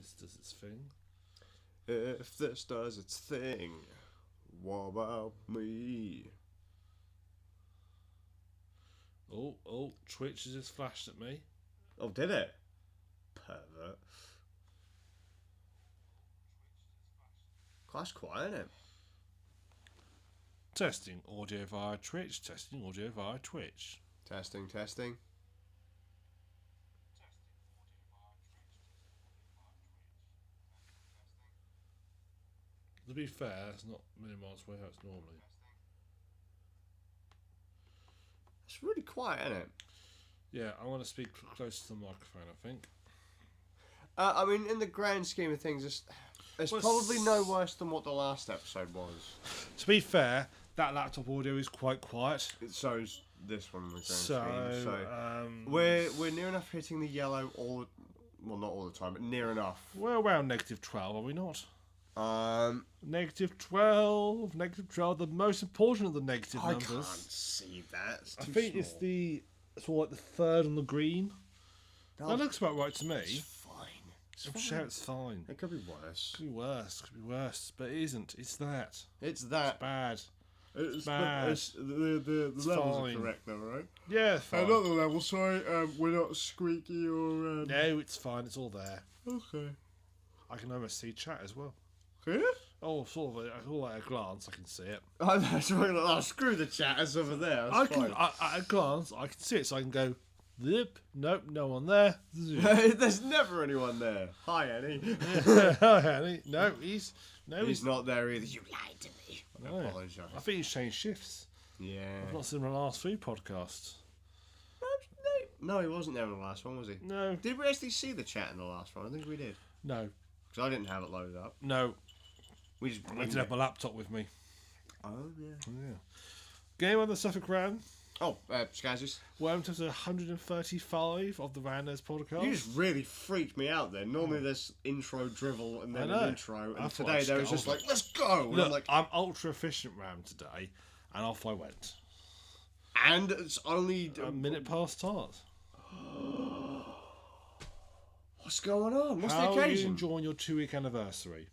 this does its thing. If this does its thing, what about me? Oh, Twitch has just flashed at me. Oh, did it? Pervert. That's quiet, isn't it? Testing audio via Twitch. Testing audio via Twitch. Testing. To be fair, it's not a million miles away how it's normally. It's really quiet, isn't it? Yeah, I want to speak close to the microphone, I think. I mean, in the grand scheme of things, it's probably no worse than what the last episode was. To be fair, that laptop audio is quite quiet. So's this one in the grand scheme. So we're near enough hitting the yellow well, not all the time, but near enough. We're around -12, are we not? -12. -12, the most important of the negative numbers. I can't see that. It's too I think small. it's all like the third on the green. That looks about right to me. It's fine. I'm sure it's fine. It could be worse. Could be worse, but it isn't. It's that. It's that. It's bad. It's bad. The levels fine. are correct though, right? Yeah, fine. Not the level, sorry. We're not squeaky or... No, it's fine. It's all there. Okay. I can almost see chat as well. Yeah? Oh, sort of. All at a glance, I can see it. Screw the chatters over there. That's fine. At a glance, I can see it, so I can go, zip. Nope, no one there. There's never anyone there. Hi, Annie. Hi, Annie. No, he's not there either. You lied to me. I No. apologise. I think he's changed shifts. Yeah. I've not seen him in the last few podcasts. No, he wasn't there in the last one, was he? No. Did we actually see the chat in the last one? I think we did. No. Because I didn't have it loaded up. No. We just I didn't have my laptop with me. Oh, yeah. Yeah. Game on the TheSuffolkRam. Oh, Skazz. Welcome to episode 135 of the Randers podcast. You just really freaked me out then. Normally there's intro drivel and then an intro. And today there was just like, let's go! And Look, I'm ultra efficient Ram today, and off I went. And it's only A minute past start. What's going on? What's How the are you occasion? enjoying your 2-week anniversary?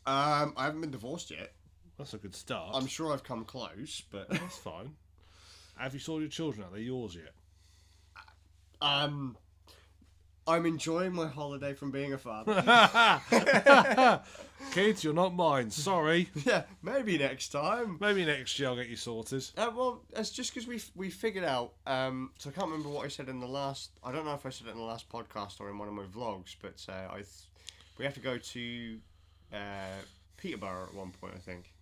I haven't been divorced yet. That's a good start. I'm sure I've come close, but That's fine. Have you sorted your children out? They're yours yet? I'm enjoying my holiday from being a father. Kids, you're not mine. Sorry. Yeah, maybe next time. Maybe next year I'll get you sorted. Well, it's just because we figured out. So I can't remember what I said in the last. I don't know if I said it in the last podcast or in one of my vlogs, but we have to go to Peterborough at one point, I think.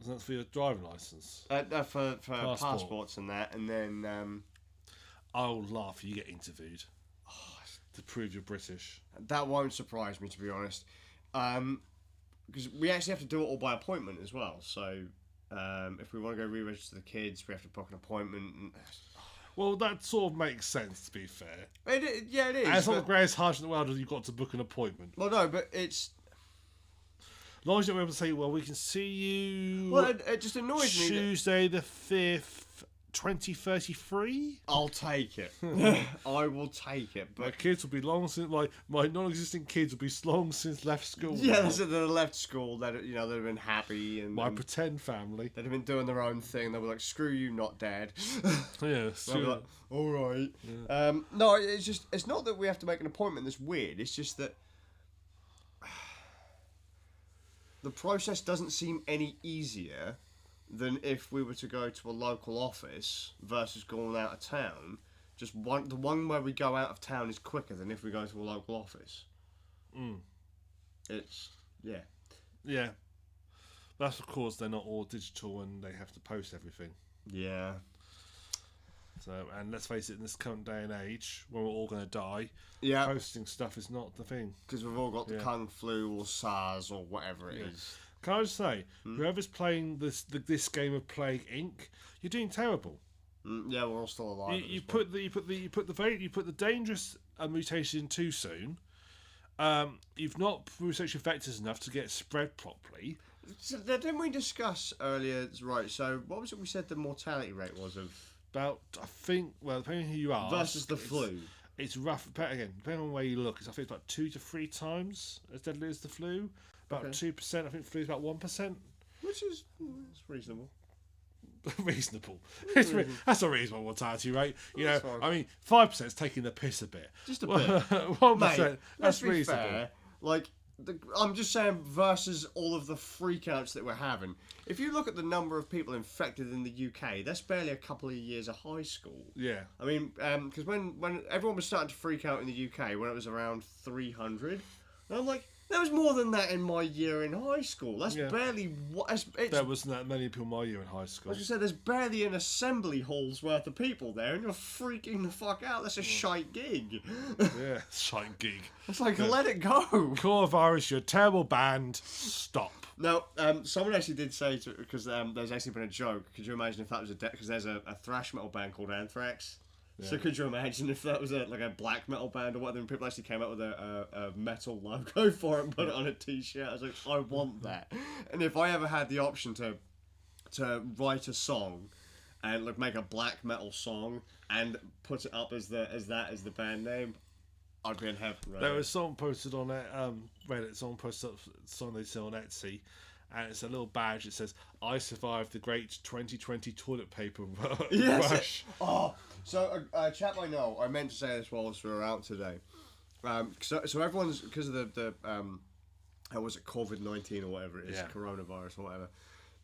Isn't that for your driving licence? For passports and that, and then I'll laugh if you get interviewed to prove you're British. that won't surprise me, to be honest. Because we actually have to do it all by appointment as well. So if we want to go re-register the kids, we have to book an appointment. Well, that sort of makes sense, to be fair. It is. And it's not the greatest harsh in the world as you've got to book an appointment. Well, no, but it's... As long as you're able to say, well, we can see you Well, it just annoys me. Tuesday the 5th, 2033. I'll take it. I will take it. My But kids will be long since, my non-existent kids will be long since left school. yeah, they left school. They'd have been happy and My pretend family. they'd have been doing their own thing. They were like, "Screw you, not dad." Yeah, I'll be like, all right. Yeah. No, it's not that we have to make an appointment that's weird. It's just that the process doesn't seem any easier than if we were to go to a local office versus going out of town. The one where we go out of town is quicker than if we go to a local office. It's Yeah. That's of course they're not all digital and they have to post everything. Yeah. So, and let's face it, in this current day and age, when we're all going to die, Yeah. posting stuff is not the thing. Because we've all got the Kung Flu or SARS or whatever it is. Can I just say, whoever's playing this game of Plague Inc., you're doing terrible. Yeah, we're all still alive. You put the dangerous mutation in too soon. You've not researched vectors enough to get it spread properly. So, didn't we discuss earlier? Right. So what was it we said the mortality rate was of About, I think, well, depending on who you are. versus the flu? It's rough. Again, depending on where you look, I think it's about 2 to 3 times as deadly as the flu. About 2%. I think the flu is about 1%. Which is reasonable. Reasonable. That's a reasonable mortality rate. You know, fine. I mean, 5% is taking the piss a bit. Just a bit. 1%. Mate, That's be reasonable. Fair. Like, I'm just saying, versus all of the freakouts that we're having. If you look at the number of people infected in the UK, that's barely a couple of years of high school. Yeah. I mean, because when everyone was starting to freak out in the UK, when it was around 300, and I'm like, there was more than that in my year in high school. That's barely what. There wasn't that many people my year in high school. As you said, there's barely an assembly hall's worth of people there, and you're freaking the fuck out. That's a shite gig. Yeah, shite gig. It's like, let it go. Coronavirus, you're a terrible band. Stop. No, someone actually did say, because there's actually been a joke, could you imagine if that was because there's a thrash metal band called Anthrax? Yeah. So could you imagine if that was like a black metal band or whatever, and people actually came up with a metal logo for it and put it on a t-shirt? I was like, I want that. And if I ever had the option to write a song and like make a black metal song and put it up as the band name, I'd be in heaven. Right? There was someone posted on Reddit, someone posted up a song they sell on Etsy, and it's a little badge that says, "I survived the great 2020 toilet paper rush." Oh, so a chap I know, I meant to say this whilst we were out today. So everyone's, because of the how was it, COVID-19 or whatever it is, coronavirus or whatever,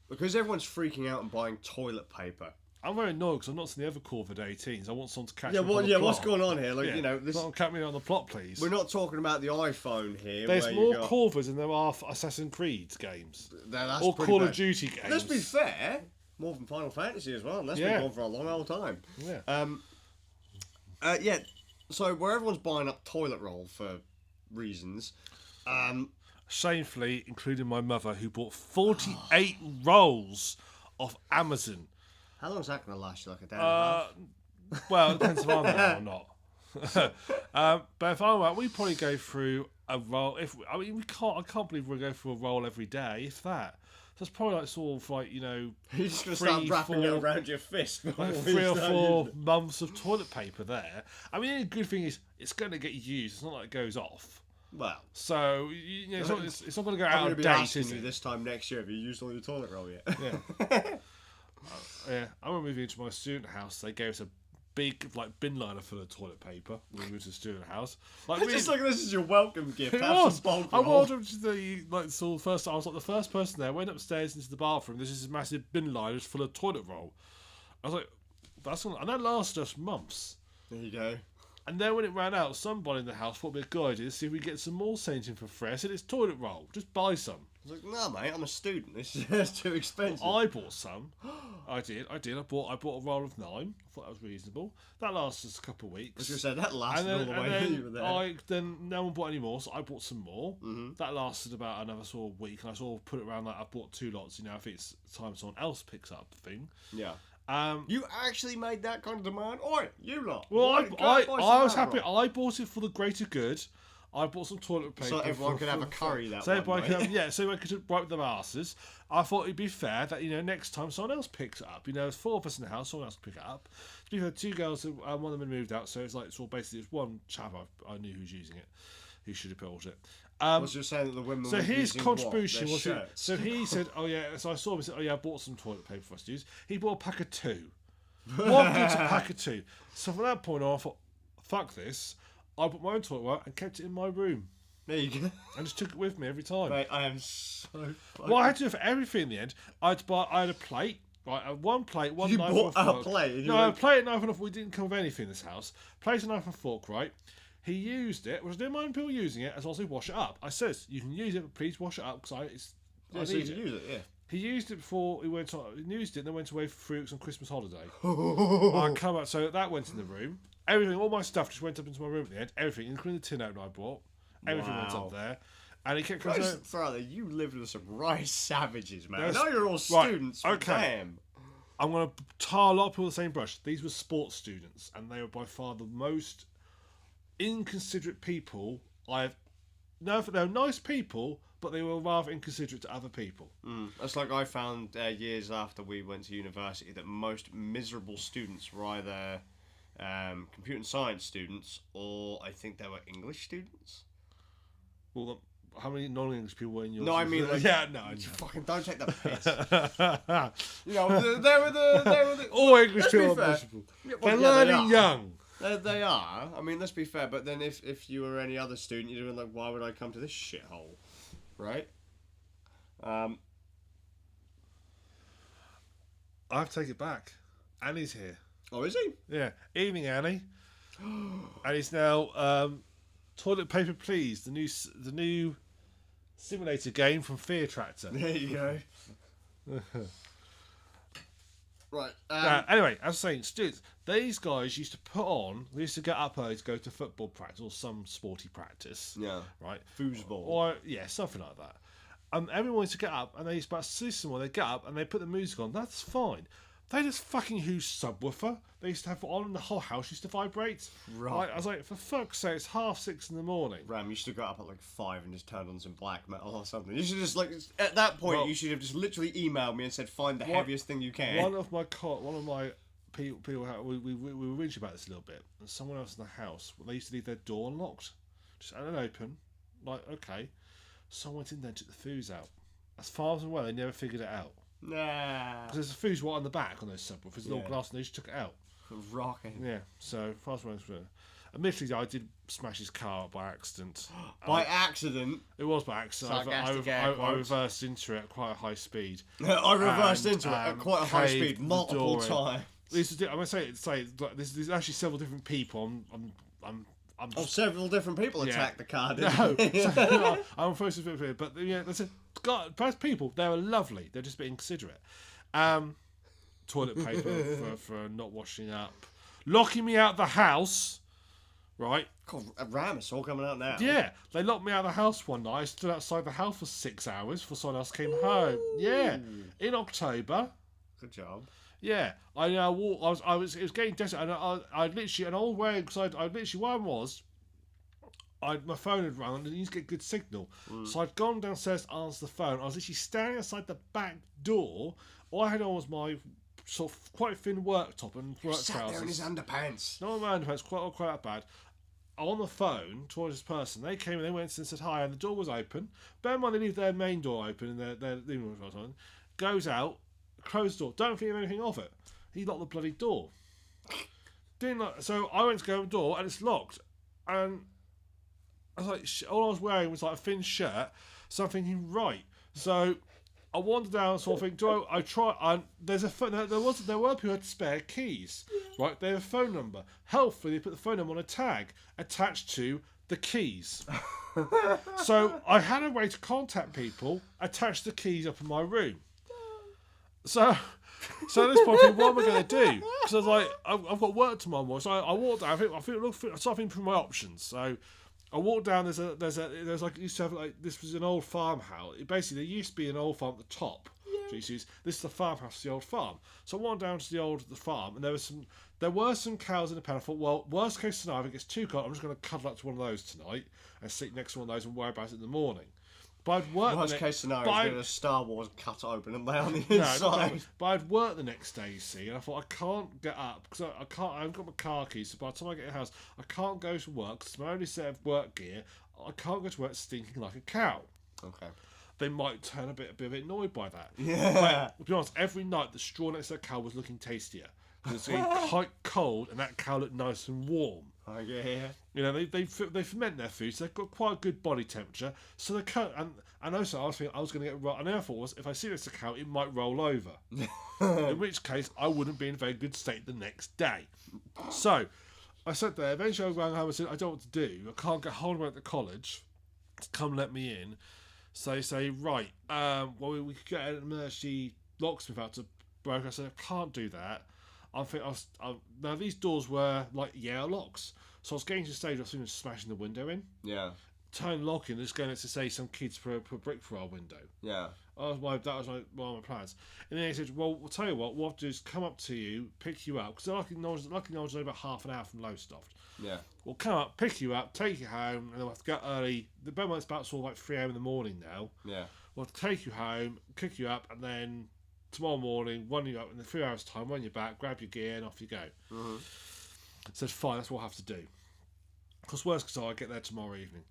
because everyone's freaking out and buying toilet paper. I'm very annoyed because I'm not seeing the other COVID-18s. I want someone to catch me on the plot. What's going on here? This. Not catch me on the plot, please. We're not talking about the iPhone here. There's more Corvas than there are Assassin's Creed games. That's or Call bad. of Duty games. Let's be fair. More than Final Fantasy as well. And that's been gone for a long old time. Yeah. So where everyone's buying up toilet roll for reasons. Shamefully, including my mother, who bought 48 rolls off Amazon. How long is that going to last you? Like a day and a half? Well, it depends if I'm out or not. But if I'm out, we probably go through a roll. I can't believe we're going through a roll every day. If that, so it's probably like sort of like you're just going to start wrapping it around your fist. Like 3 or 4 months of toilet paper there. I mean, the good thing is it's going to get used. It's not like it goes off. Well, so it's not going to go out of date. I'm going to be asking you this time next year, have you used all your toilet roll yet? Yeah. Yeah, I remember moving into my student house. They gave us a big bin liner full of toilet paper when we moved to the student house. It's just like this is your welcome gift. It was. I walked up to the first. I was like the first person there. Went upstairs into the bathroom. There's this massive bin liner full of toilet roll. I was like, and that lasted us months. There you go. And then when it ran out, somebody in the house thought it'd be a good idea to see if we get some more sent in for free. I said, it's toilet roll. Just buy some. I was like, no, mate, I'm a student. This is too expensive. Well, I bought some. I did. I bought a roll of 9. I thought that was reasonable. That lasted us a couple of weeks. I was going to say, that lasted all the way you were there. Then no one bought any more, so I bought some more. Mm-hmm. That lasted about another sort of week, and I sort of put it around like I bought 2 lots. I think it's time someone else picks up the thing. Yeah. You actually made that kind of demand? Oi, you lot. Well, I was happy. I bought it for the greater good. I bought some toilet paper. So everyone could have a curry that way. So everyone could wipe their asses. I thought it'd be fair that, next time someone else picks it up. There's 4 of us in the house, someone else can pick it up. To be fair, 2 girls, one of them had moved out, so it's like, basically it's one chap I knew who's using it, who should have bought it. Was you saying that the women so were his contribution was so he said, oh yeah, so I saw him and said, oh yeah, I bought some toilet paper for us to use. He bought a pack of 2. One gets a pack of 2. So from that point on, I thought, fuck this. I put my own toilet roll and kept it in my room. There you go. And just took it with me every time. Mate, I am so fucking... Well, I had to do it for everything in the end. I had a plate. Right, one plate, one knife and a fork. You bought a plate? No, a plate, knife and a fork. We didn't come with anything in this house. Plate, a knife and a fork, right? He used it. Was there mind people using it as long as he wash it up? I says, you can use it, but please wash it up because I need it. Use it, yeah. He used it before he went on. He used it and then went away for 3 weeks on Christmas holiday. I come out, so that went in the room. Everything, all my stuff just went up into my room at the end. Everything, including the tin opener I bought. Everything went up there. And he kept coming out. You lived with some right savages, man. I know you're all students, but damn. I'm going to tar a lot of people with the same brush. These were sports students, and they were by far the most inconsiderate people I've... No, they were nice people, but they were rather inconsiderate to other people. That's like I found years after we went to university that most miserable students were either computer and science students, or I think they were English students. Well, how many non-English people were in yours? No, I mean, like, yeah, no, you fucking don't take the piss. no. You know, they were the All English let's be people are fair. miserable. Yeah, They're well, learning they are. young. They are. I mean, let's be fair. But then, if you were any other student, you'd have been like, why would I come to this shithole, right? I have to take it back. Annie's here. Oh, is he? Yeah, evening, Annie. Annie's now Toilet Paper Please, the new simulator game from Fear Tractor. There you go. Right. Anyway, as I was saying, students, these guys used to they used to get up early to go to football practice or some sporty practice. Yeah. Right? Foosball. Or, yeah, something like that. Everyone used to get up, and they used to about system where they get up and they put the music on. That's fine. They just fucking use subwoofer. They used to have it on, and the whole house used to vibrate. Right. Like, I was like, for fuck's sake, it's 6:30 in the morning. Ram, you should have got up at like 5 and just turned on some black metal or something. You should just at that point, Well, you should have just literally emailed me and said, find the heaviest thing you can. One of my people we were whinging about this a little bit, and someone else in the house, they used to leave their door unlocked, just had it open. Like, okay, someone went in there and took the fuse out. As far as I'm aware, they never figured it out. Nah. Because there's a fuse right on the back on those subwoofers, there's a little glass, and they just took it out. Rocking. Yeah, so far as I'm aware. Admittedly, I did smash his car up by accident. By accident? It was by accident. I reversed into it at quite a high speed. I reversed into it at quite a high speed, multiple times. I'm going to say there's actually several different people. Several different people attacked the car, didn't No, they? I'm supposed to be, but yeah, that's it. God, both people, they were lovely. They're just a bit inconsiderate. Toilet paper for not washing up, locking me out the house. Right. God, Ram, it's all coming out now. Yeah, they locked me out of the house one night. I stood outside the house for 6 hours before someone else came home. Yeah, in October. Good job. Yeah, I was. It was getting desperate, and I literally an old way because I literally where I was. My phone had rung and I used to get good signal, so I'd gone downstairs to answer the phone. I was literally standing outside the back door. All I had on was my sort of quite thin work top and work trousers. Sat there in his underpants. Not my underpants, quite that bad. On the phone towards this person, they came and they went and said hi, and the door was open. Bear in mind they leave their main door open and their living room was on. Goes out, closed the door. Don't think of anything of it. He locked the bloody door. So I went to go to the door and it's locked. And I was like, all I was wearing was like a thin shirt. So I'm thinking, right. So I wandered down, sort of thinking, I try? And there were people who had spare keys, right? They have a phone number. Helpfully, they put the phone number on a tag attached to the keys. So I had a way to contact people, attach the keys up in my room. So at this point, I think, what am I going to do? Because I was like, I've got work tomorrow morning. So I walked down. I started thinking through my options. So I walked down. There's like used to have like this was an old farmhouse. Basically, there used to be an old farm at the top. Yeah. This is the farmhouse, the old farm. So I walked down to the farm, and there were some cows in the pen. I thought, well, worst case scenario, if it gets too cold, I'm just going to cuddle up to one of those tonight and sit next to one of those and worry about it in the morning. But I'd work. Worst case scenario is going to Star Wars cut open and lay on the inside. No, but I'd work the next day, you see, and I thought I can't get up because I haven't got my car keys. So by the time I get to the house, I can't go to work because it's my only set of work gear. I can't go to work stinking like a cow. Okay. They might turn a bit annoyed by that. Yeah. But, to be honest, every night the straw next to that cow was looking tastier. It was getting quite cold, and that cow looked nice and warm. Oh yeah. You know, they ferment their food, so they've got quite a good body temperature. So the cow, and also I was thinking I was going to get and I thought was if I see this cow, it might roll over. In which case, I wouldn't be in a very good state the next day. So I sat there. Eventually, I rang home and said, I don't know what to do. I can't get hold of them at the college to come let me in. So they say, right, well, we could get an emergency locksmith out to broker. I said, I can't do that. Now, these doors were like Yale locks. So I was getting to the stage where I was thinking of smashing the window in. Yeah. Turn lock in, just going to say some kids put a brick through our window. Yeah. That was one of my plans. And then he said, well, we'll tell you what, we'll have to do is come up to you, pick you up. Because lucky knowledge only about half an hour from Lowestoft. Yeah. We'll come up, pick you up, take you home, and then we'll have to go early. The Belmont's about sort of like 3 a.m. in the morning now. Yeah. We'll take you home, pick you up, and then tomorrow morning, run you up in 3 hours' time, run you back, grab your gear, and off you go. Mm-hmm. said, fine, that's what I'll have to do. Because worst case, I get there tomorrow evening.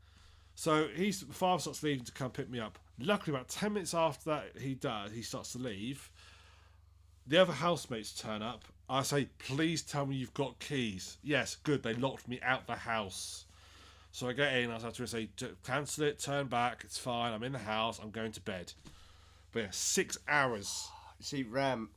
So father starts leaving to come pick me up. Luckily, about 10 minutes after that he starts to leave. The other housemates turn up. I say, please tell me you've got keys. Yes, good. They locked me out the house. So I get in. I have to say, cancel it, turn back. It's fine. I'm in the house. I'm going to bed. But yeah, 6 hours. See, Ram,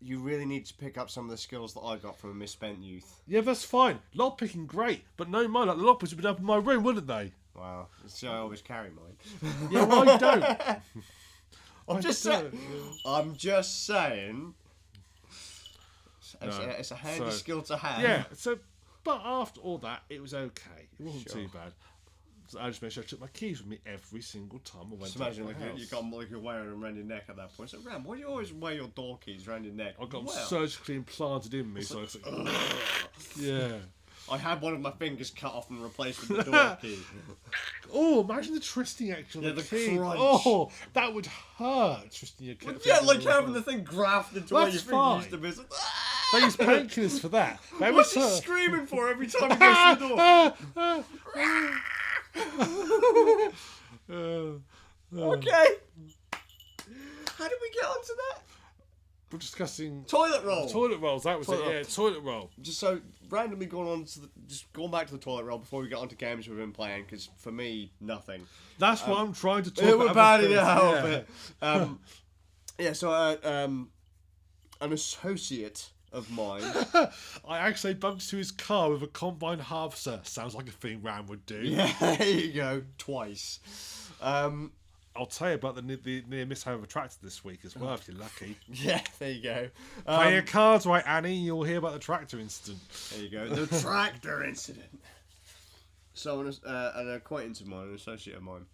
you really need to pick up some of the skills that I got from a misspent youth. Yeah, that's fine. Lockpicking, great. But no mind, like the lockpicks would be up in my room, wouldn't they? Wow. See, I always carry mine. Yeah, well, I don't. I'm just saying. It's a handy skill to have. Yeah, but after all that, it was okay. It wasn't too bad. So I just made sure I took my keys with me every single time I went Just to imagine the house. you got them like you're wearing them around your neck at that point. So, Ram, why do you always wear your door keys around your neck? I got them surgically implanted in me, so I was like, yeah. I had one of my fingers cut off and replaced with the door key. Oh, imagine the twisting action on the key. crunch. Oh, that would hurt, twisting your key. Yeah, like having the thing grafted to where your finger used to be. It's like, They use painkillers for that. what's he screaming for every time he goes to the door? Okay. How did we get onto that? We're discussing Toilet roll. Toilet rolls. That was Toilet roll. it. Yeah, toilet roll. Just so randomly going on to just going back to the toilet roll before we get onto games we've been playing, because for me nothing. That's what I'm trying to talk about. We're batting it out a bit. Yeah. So an associate of mine. I actually bumped into his car with a combine harvester. Sounds like a thing Ram would do. Yeah, there you go. Twice. I'll tell you about the near miss of a tractor this week as well, if you're lucky. Yeah, there you go. Play your cards right, Annie. You'll hear about the tractor incident. There you go. The tractor incident. So an acquaintance of mine, an associate of mine,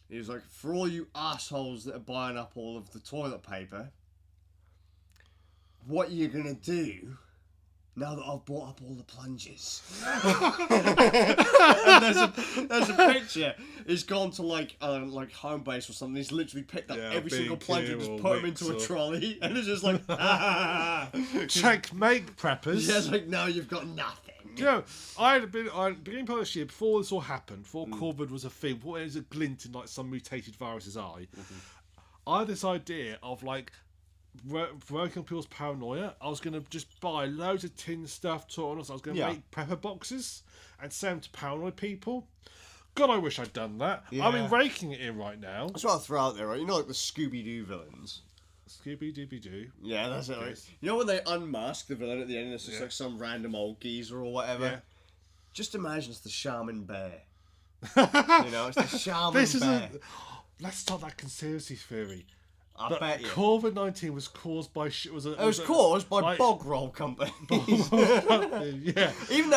he was like, for all you assholes that are buying up all of the toilet paper, what are you going to do now that I've bought up all the plunges? And there's a picture. He's gone to like home base or something. He's literally picked up every single plunger and just put them into a trolley. And it's just like, checkmate, preppers. Yeah, it's like, no, you've got nothing. You know, I beginning part of this year, before this all happened, before COVID was a thing, before it was a glint in like some mutated virus's eye, I had this idea of like working on people's paranoia. I was going to just buy loads of tin stuff, toilets. I was going to make pepper boxes and send them to paranoid people. God, I wish I'd done that. Yeah. I'm been raking it in right now. That's what I'll throw out there, right? You know, like the Scooby-Doo villains. Scooby-Dooby-Doo. Yeah, that's it. Right? You know when they unmask the villain at the end and it's just like some random old geezer or whatever? Yeah. Just imagine it's the shaman bear. You know, it's the shaman bear. Let's start that conspiracy theory. I bet you. COVID-19 was caused by It was caused by bog roll companies. Yeah. Even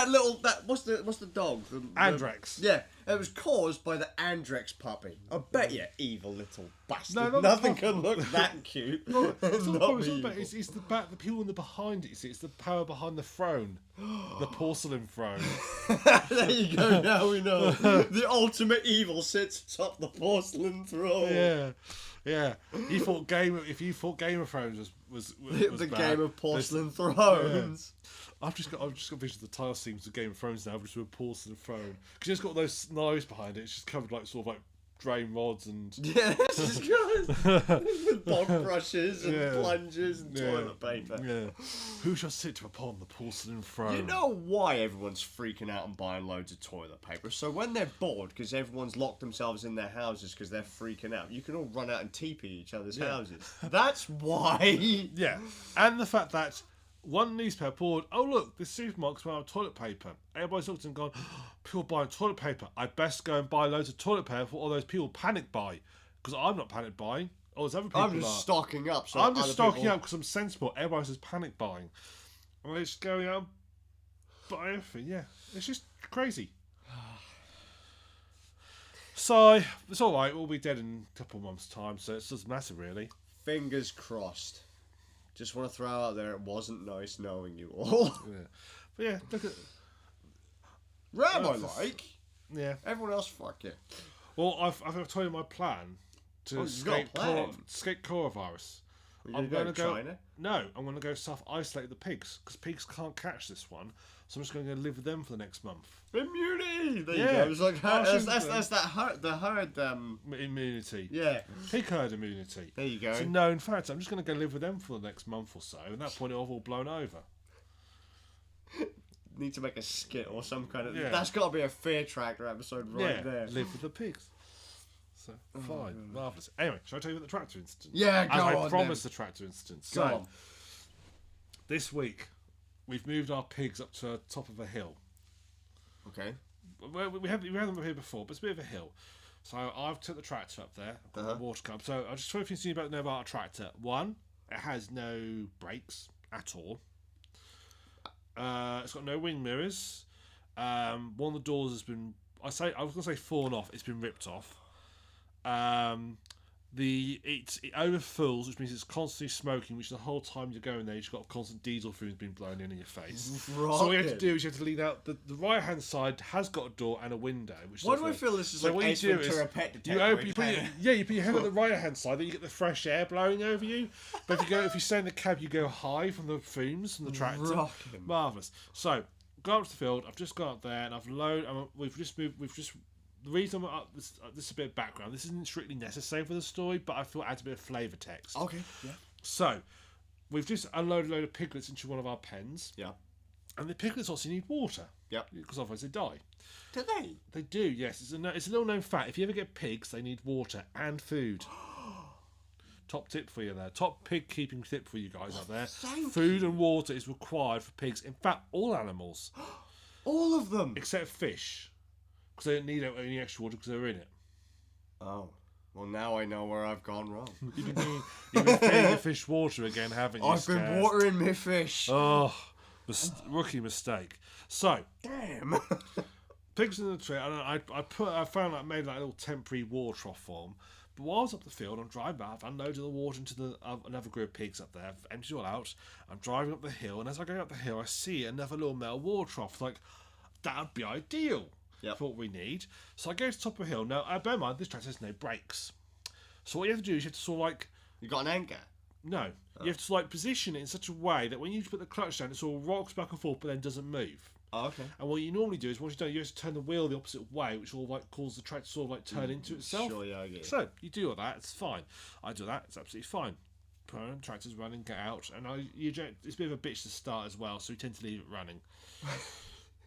what's the dog? Andrex. Yeah, it was caused by the Andrex puppy. I bet you, evil little bastard. No, not nothing can look that cute. It's the people in the behind it. You see, it's the power behind the throne, the porcelain throne. There you go. Now we know the ultimate evil sits atop the porcelain throne. Yeah. Yeah, if you thought Game of Thrones was the bad, Game of Porcelain Thrones. Yeah. I've just got visions of the title scenes of Game of Thrones now, just with a porcelain throne, because it's got those knives behind it. It's just covered like sort of like drain rods and with bog brushes and plungers and toilet paper. Yeah, who shall sit upon the porcelain throne? You know why everyone's freaking out and buying loads of toilet paper? So when they're bored because everyone's locked themselves in their houses because they're freaking out, you can all run out and TP each other's houses. That's why. Yeah, and the fact that one newspaper board, oh look, the supermarket's run out of toilet paper. Everybody's looked and gone, people buying toilet paper. I best go and buy loads of toilet paper for all those people panic buy. Because I'm not panic buying. Oh, there's other people I'm just stocking up. So I'm just stocking up because I'm sensible. Everybody else is panic buying. And they're just going out and buying everything. Yeah, it's just crazy. So, it's alright. We'll be dead in a couple of months' time, so it doesn't matter really. Fingers crossed. Just want to throw out there, it wasn't nice knowing you all. Yeah. But yeah, look at... Ram I like. Yeah. Everyone else, fuck it. Well, I've told you my plan to escape coronavirus. I'm going to go China. No, I'm going to go self-isolate the pigs because pigs can't catch this one. So I'm just going to go live with them for the next month. Immunity. There you go. It's like that's the herd immunity. Yeah, pig herd immunity. There you go. It's a known fact. I'm just going to go live with them for the next month or so. And at that point, it'll have all blown over. Need to make a skit or some kind of. Yeah. That's got to be a Fear Tractor episode there. Live with the pigs. So fine, marvelous. Anyway, shall I tell you about the tractor incident? Yeah, go on. I promised the tractor incident. So this week we've moved our pigs up to the top of a hill. Okay. We had them up here before, but it's a bit of a hill. So I've took the tractor up there. I've got the water cup. So I'll just tell you a few things you know about a tractor. One, it has no brakes at all. It's got no wing mirrors. One of the doors has been I was going to say fallen off. It's been ripped off. It overfills, which means it's constantly smoking, which the whole time you're going there, you've got constant diesel fumes being blown in your face. Right. So what you have to do is you have to lean out. The right hand side has got a door and a window. Why do I feel this is like Ace Ventura Pet Detective? You put your head on the right hand side, then you get the fresh air blowing over you. But if you stay in the cab, you go high from the fumes from the tractor. Rocking. Marvellous. So go up to the field. I've just got up there and I've loaded. We've just moved. The reason I'm up, this is a bit of background. This isn't strictly necessary for the story, but I thought it adds a bit of flavour text. Okay, yeah. So, we've just unloaded a load of piglets into one of our pens. Yeah. And the piglets also need water. Yep. Because otherwise they die. Do they? They do, yes. It's a little known fact. If you ever get pigs, they need water and food. Top tip for you there. Top pig keeping tip for you guys out there. Food and water is required for pigs. In fact, all animals. All of them? Except fish. Because they don't need any extra water because they're in it. Oh. Well, now I know where I've gone wrong. You've been feeding the fish water again, haven't you, I've been watering my fish. Oh, rookie mistake. So, damn. Pigs in the tree. I made like a little temporary water trough for them. But while I was up the field, I'm driving back. I've unloaded the water into another group of pigs up there. I've emptied it all out. I'm driving up the hill, and as I go up the hill, I see another little metal water trough. Like, that'd be ideal. Yep. For what we need. So I go to the top of the hill. Now, bear in mind, this tractor has no brakes. So what you have to do is you have to sort of like... You got an anchor? No. Oh. You have to like position it in such a way that when you put the clutch down, it sort of rocks back and forth but then doesn't move. Oh, okay. And what you normally do is once you've done it, you have to turn the wheel the opposite way, which will like cause the tractor to sort of like turn into itself. Sure, yeah, I get it. So you do all that, it's fine. I do that, it's absolutely fine. Tractor's running, get out, and it's a bit of a bitch to start as well, so we tend to leave it running.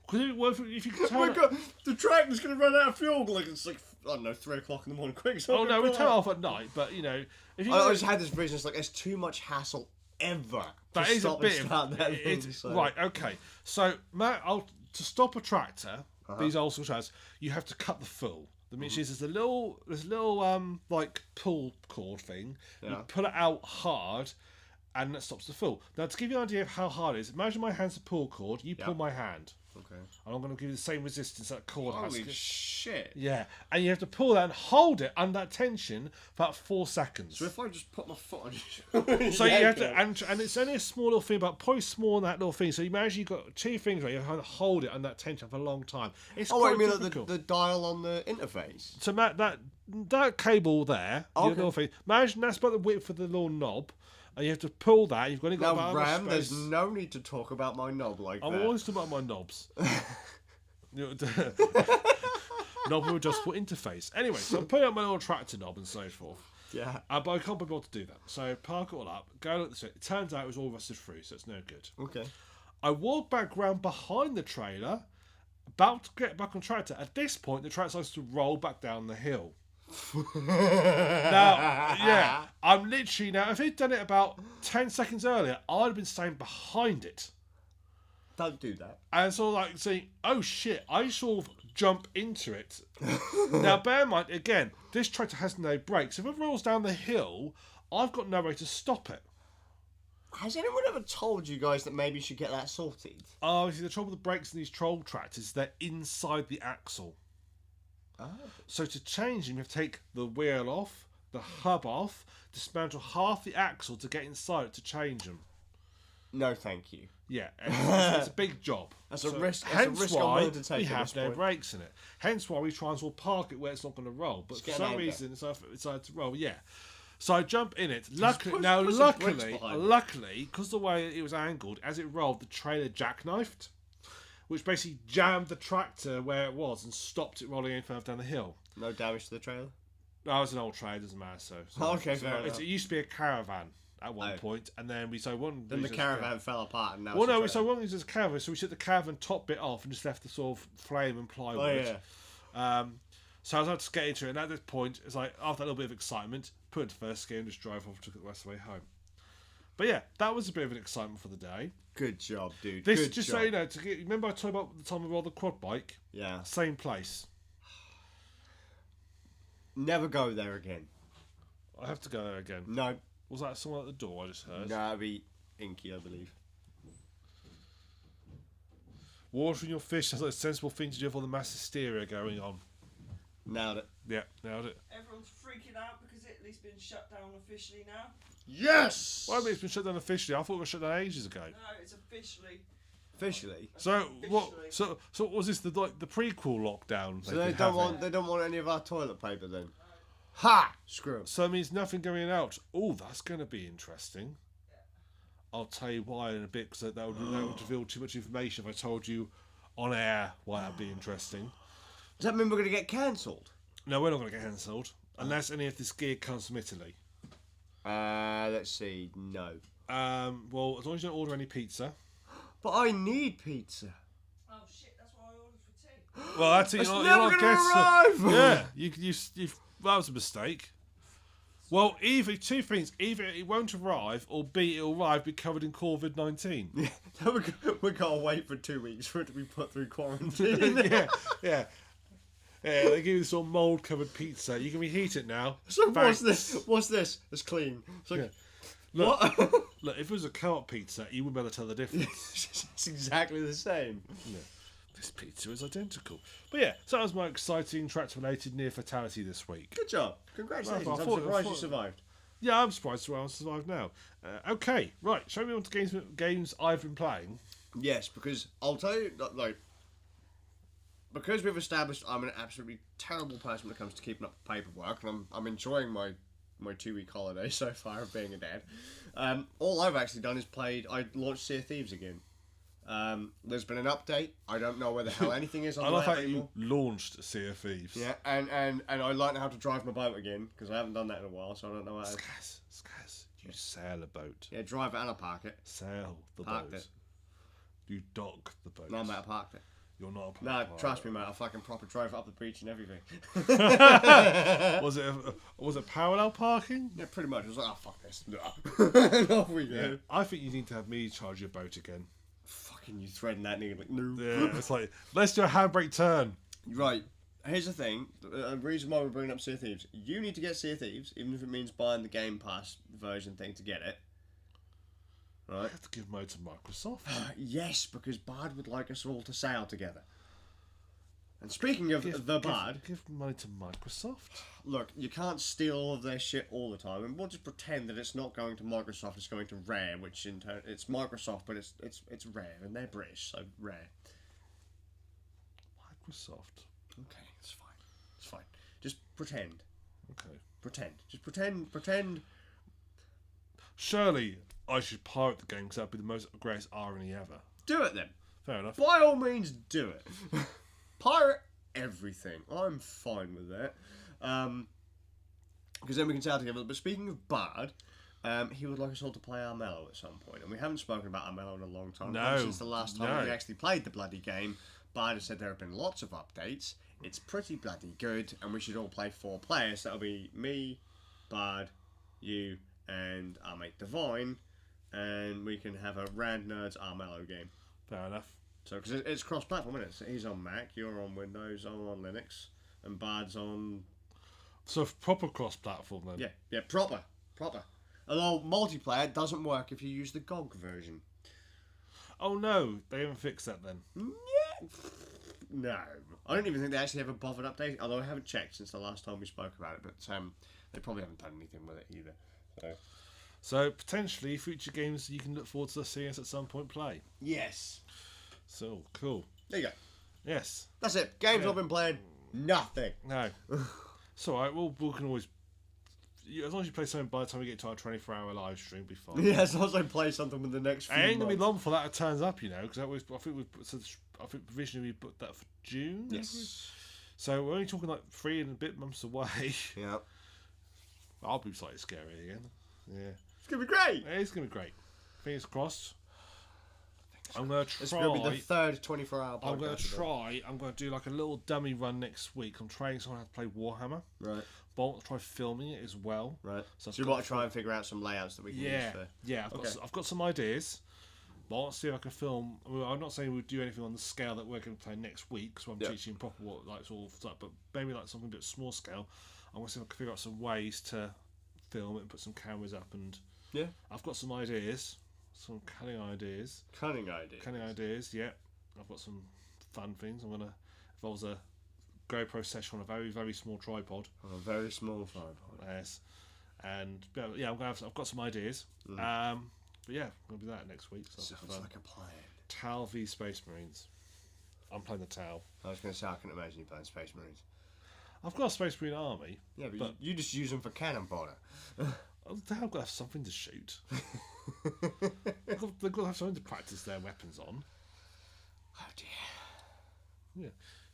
Because if you can turn oh my god, the tractor's going to run out of fuel. Like it's like, I don't know, 3 o'clock in the morning. Quick. Oh no, we turn it off at night. But you know, if you I just had this vision. It's like it's too much hassle ever. That is a bit of that thing, so. Right. Okay. So Matt, to stop a tractor, these old school tractors, you have to cut the full. The means is there's a little like pull cord thing. Yeah. You pull it out hard. And that stops the full. Now, to give you an idea of how hard it is, imagine my hand's a pull cord. You pull my hand. Okay. And I'm going to give you the same resistance that cord has. Holy shit. Yeah. And you have to pull that and hold it under that tension for about 4 seconds. So if I just put my foot on you... So you have to... And it's only a small little thing, but probably smaller than that little thing. So you imagine you've got 2 fingers, right? You have to hold it under that tension for a long time. It's quite difficult. Like the dial on the interface? So that cable there, the little thing, imagine that's about the width of the little knob. And you have to pull that. You've only got about Ram, there's no need to talk about my knob like that. I'm always talking about my knobs. Knob with adjustable interface. Anyway, so I'm putting up my little tractor knob and so forth. Yeah. But I can't be able to do that. So park it all up, go look this way. It turns out it was all rusted through, so it's no good. Okay. I walk back round behind the trailer, about to get back on tractor. At this point, the tractor starts to roll back down the hill. Now, yeah, I'm literally now. If he'd done it about 10 seconds earlier, I'd have been staying behind it. Don't do that. And sort of like saying, "Oh shit!" I sort of jump into it. Now, bear in mind again, this tractor has no brakes. If it rolls down the hill, I've got no way to stop it. Has anyone ever told you guys that maybe you should get that sorted? Oh, see, the trouble with the brakes in these troll tractors, they're inside the axle. Oh. So to change them, you have to take the wheel off, the hub off, dismantle half the axle to get inside it to change them. No, thank you. Yeah, it's a big job. That's a risk. Hence a risk why I'm willing to take we have no brakes in it. Hence why we try and park it where it's not going to roll. But for some reason, it's decided to roll. Yeah. So I jump in it. Luckily, because the way it was angled, as it rolled, the trailer jackknifed, which basically jammed the tractor where it was and stopped it rolling any further down the hill. No damage to the trailer? No, it was an old trailer, doesn't matter. So okay, fair enough. It used to be a caravan at one point, and then we so one. Then the caravan fell apart, and now. Well, no, we so one was a caravan, so we took the caravan top bit off and just left the sort of frame and plywood. Oh yeah. So I was able to get into it, and at this point, it's like after that little bit of excitement, put it into first gear and just drive off, took it the rest of the way home. But yeah, that was a bit of an excitement for the day. Good job, dude. This Good just job. so you know, remember I told you about the time I rode the quad bike? Yeah. Same place. Never go there again. I have to go there again. No. Was that someone at the door I just heard? No, it'd be Inky, I believe. Watering your fish sounds like a sensible thing to do with all the mass hysteria going on. Nailed it. Yeah, nailed it. Everyone's freaking out because Italy's been shut down officially now. Yes! Well, I mean, it's been shut down officially. I thought it was shut down ages ago. No, it's officially. Officially? So what? So what was this the prequel lockdown? So they don't want any of our toilet paper then. Ha! Screw 'em. So that means nothing going out. Oh, that's going to be interesting. I'll tell you why in a bit, because that would reveal too much information if I told you on air why that'd be interesting. Does that mean we're going to get cancelled? No, we're not going to get cancelled unless any of this gear comes from Italy. Let's see. No. Well, as long as you don't order any pizza. But I need pizza. Oh shit! That's what I ordered for tea. Well, that's it. It's never going to arrive. Yeah, you. That was a mistake. Well, either two things: either it won't arrive, or B, it'll arrive be covered in COVID-19. Yeah, we gotta wait for 2 weeks for it to be put through quarantine. yeah. Yeah, they give you this sort of mold-covered pizza. You can reheat it now. So Thanks. what's this? It's clean. It's like, Look, what? look, if it was a co-op pizza, you wouldn't be able to tell the difference. It's exactly the same. Yeah. This pizza is identical. But yeah, so that was my exciting tractor-related near fatality this week. Good job. Congratulations. Well, I I'm thought- surprised you survived. Yeah, I'm surprised I survived now. Okay, right. Show me what games I've been playing. Yes, because I'll tell you, like, because we've established I'm an absolutely terrible person when it comes to keeping up with paperwork, and I'm enjoying my 2-week holiday so far of being a dad. All I've actually done is I launched Sea of Thieves again. There's been an update. I don't know where the hell anything is on I the love map how anymore. you launched Sea of Thieves. Yeah, and I learned how to drive my boat again, because I haven't done that in a while, so I don't know how to... Skazz, you sail a boat. Yeah, drive it and I park it. Sail the Parked boat. it. You dock the boat. No, mate, I parked it. You're not a No, pilot. trust me, mate, I fucking proper drove it up the beach and everything. Was it parallel parking? Yeah, pretty much. I was like, oh, fuck this. And off we go. Yeah. I think you need to have me charge your boat again. Fucking you threading that nigga like, no. Yeah, it's like, let's do a handbrake turn. Right, here's the thing. The reason why we're bringing up Sea of Thieves. You need to get Sea of Thieves, even if it means buying the Game Pass version thing to get it. I Right? have to give money to Microsoft. Yes, because Bard would like us all to sail together. And speaking of Bard, Give money to Microsoft? look, you can't steal all of their shit all the time, and we'll just pretend that it's not going to Microsoft, it's going to Rare, which in turn, it's Microsoft, but it's Rare, and they're British, so Rare. Microsoft. Okay, it's fine. It's fine. Just pretend. Okay. Pretend. Just pretend. Surely I should pirate the game because that'd be the most greatest irony ever. Do it then. Fair enough. By all means, do it. Pirate everything. I'm fine with that. Because then we can sail together. But speaking of Bard, he would like us all to play Armello at some point. And we haven't spoken about Armello in a long time. No. Since the last time we actually played the bloody game, Bard has said there have been lots of updates. It's pretty bloody good. And we should all play 4 players. That'll be me, Bard, you, and our mate Divine. And we can have a Rand Nerds Armello game. Fair enough. So, because it's cross-platform, isn't it? So he's on Mac, you're on Windows, I'm on Linux, and Bard's on... So proper cross-platform then. Yeah, proper. Although multiplayer doesn't work if you use the GOG version. Oh no, they haven't fixed that then. Yeah. No. I don't even think they actually ever bothered updating, although I haven't checked since the last time we spoke about it, but they probably haven't done anything with it either. So potentially future games you can look forward to seeing us at some point play. Yes. So cool. There you go. Yes. That's it. Games Yeah. I've been playing, nothing. No. It's alright, we can always as long as you play something by the time we get to our 24-hour live stream, it'll be fine. Yeah, as long as I play something with the next few It ain't gonna be months. long before that turns up, you know, because I think provisionally we booked that for June. Yes. So we're only talking like 3 and a bit months away. Yeah. I'll be slightly scary again. Yeah. It's going to be great. It's gonna be great. Fingers crossed. I'm gonna try. It's going to be the third 24-hour podcast. I'm gonna try. I'm gonna do like a little dummy run next week. I'm training someone how to play Warhammer. Right. But I want to try filming it as well. Right. So So you want to try and figure out some layouts that we can use for... Yeah. I've got some ideas. But I want to see if I can film. I mean, I'm not saying we'll do anything on the scale that we're going to play next week, so I'm teaching proper what like sort of stuff. But maybe like something a bit small scale. I want to see if I can figure out some ways to film it and put some cameras up. And Yeah. I've got some ideas, some cunning ideas. Cunning idea. Cunning ideas. Yeah. I've got some fun things. I'm gonna involves a GoPro session on a very very small tripod. On a very small tripod. Yes. And yeah, I've got some ideas. But yeah, we'll do that next week. So Sounds like a plan. Tal v Space Marines. I'm playing the Tal. I was going to say, I can imagine you playing Space Marines. I've got a Space Marine army. Yeah, but you just use them for cannon fodder. They've got to have something to shoot. They've got to have something to practice their weapons on. Oh dear. Yeah.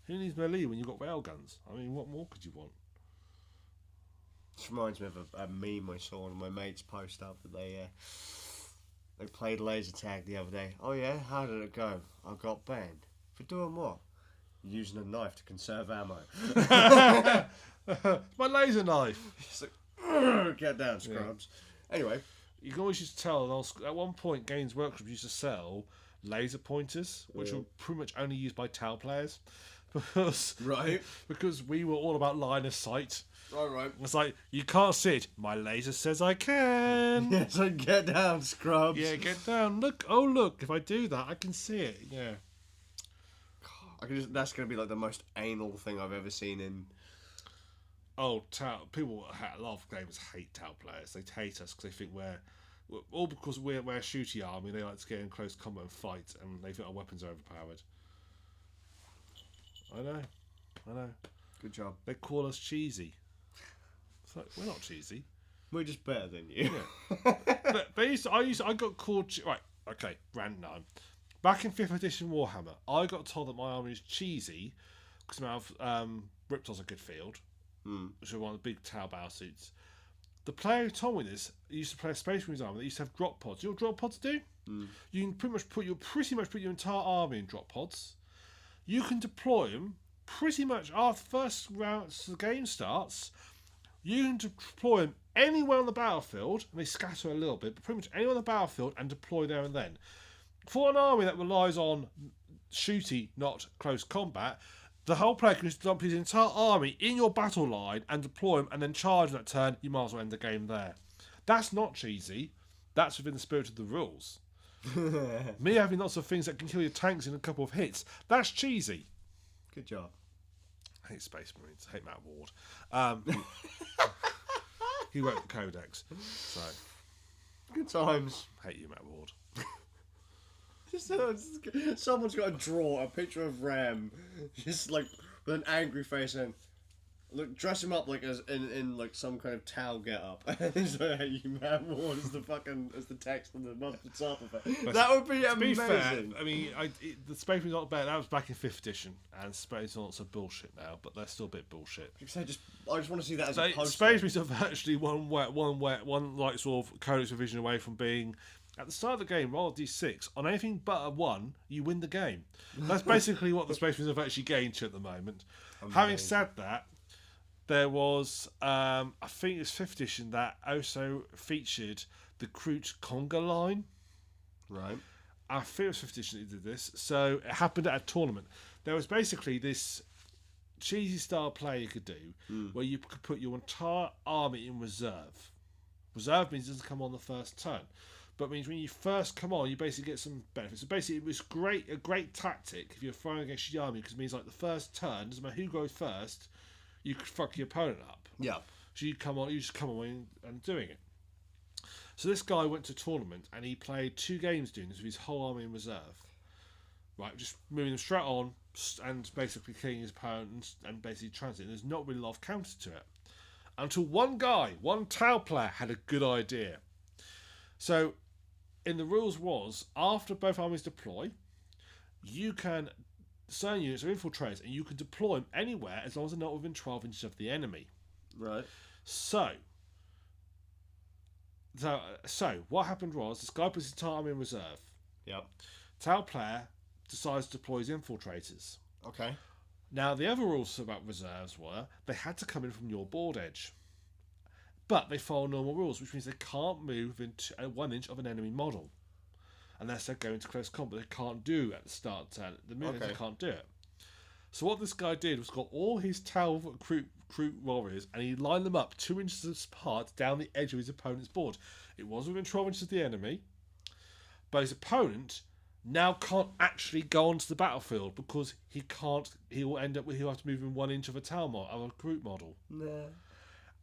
Who needs melee when you've got railguns? I mean, what more could you want? This reminds me of a meme I saw on my mates post up that they played laser tag the other day. Oh yeah, how did it go? I got banned. For doing what? Using a knife to conserve ammo. My laser knife. It's like, get down, scrubs. Yeah. Anyway. You can always just tell, at one point Games Workshop used to sell laser pointers, which were pretty much only used by Tal players. Because we were all about line of sight. Right. It's like, you can't see it. My laser says I can. Yeah, so get down, scrubs. Yeah, get down. Look, oh look, if I do that, I can see it. Yeah. That's going to be like the most anal thing I've ever seen in... Oh, Tal. People, a lot of gamers hate Tal players. They hate us because they think all because we're a shooty army, they like to get in close combat and fight, and they think our weapons are overpowered. I know. Good job. They call us cheesy. It's like, we're not cheesy. We're just better than you. Yeah. I got called... Right, okay, random. Back in 5th edition Warhammer, I got told that my army is cheesy because I have Riptor's a good field, which are one of the big Tau battle suits. The player who told me this used to play a Space Marines army that used to have drop pods. You know what drop pods do? You can pretty much put your entire army in drop pods. You can deploy them pretty much after the first round the game starts. You can deploy them anywhere on the battlefield, and they scatter a little bit, but pretty much anywhere on the battlefield and deploy there and then. For an army that relies on shooty, not close combat, the whole player can just dump his entire army in your battle line and deploy them and then charge that turn. You might as well end the game there. That's not cheesy. That's within the spirit of the rules. Me having lots of things that can kill your tanks in a couple of hits, that's cheesy. Good job. I hate Space Marines. I hate Matt Ward. He wrote the Codex. So, good times. Hate you, Matt Ward. Someone's got to draw a picture of Ram, just like with an angry face, and look, dress him up like as in like some kind of towel get up. So, hey, you man, what is the text on the mustard top of it? That would be amazing. To be fair, I mean, the Space Marines not bad. That was back in 5th edition, and Space Marines are bullshit now, but they're still a bit bullshit. I just want to see that as a poster. Space Marines are virtually one like sort of Codex revision away from being. At the start of the game, roll a d6. On anything but a 1, you win the game. That's basically what the Space Marines have actually gained to at the moment. Amazing. Having said that, there was, I think it's 5th edition that also featured the Kroot conga line. Right. I think it was 5th edition that did this. So it happened at a tournament. There was basically this cheesy style play you could do where you could put your entire army in reserve. Reserve means it doesn't come on the first turn. But it means when you first come on, you basically get some benefits. So basically, it was a great tactic if you're throwing against your army, because it means like the first turn, doesn't matter who goes first, you could fuck your opponent up. Yeah. So you just come on and doing it. So this guy went to a tournament and he played 2 games doing this with his whole army in reserve. Right, just moving them straight on and basically killing his opponent and basically transiting. There's not really a lot of counter to it. Until one guy, one Tau player, had a good idea. So, in the rules was, after both armies deploy, you can, certain units are infiltrators, and you can deploy them anywhere as long as they're not within 12 inches of the enemy. Right. So what happened was, this guy puts his entire army in reserve. Yep. Tau player decides to deploy his infiltrators. Okay. Now, the other rules about reserves were they had to come in from your board edge. But they follow normal rules, which means they can't move within 1 inch of an enemy model. Unless they're going to close combat. They can't do at the start turn. The minute they can't do it. So what this guy did was got all his Tau recruit warriors and he lined them up 2 inches apart down the edge of his opponent's board. It was within 12 inches of the enemy. But his opponent now can't actually go onto the battlefield because he'll have to move in 1 inch of a Tau model, of a recruit model. Nah.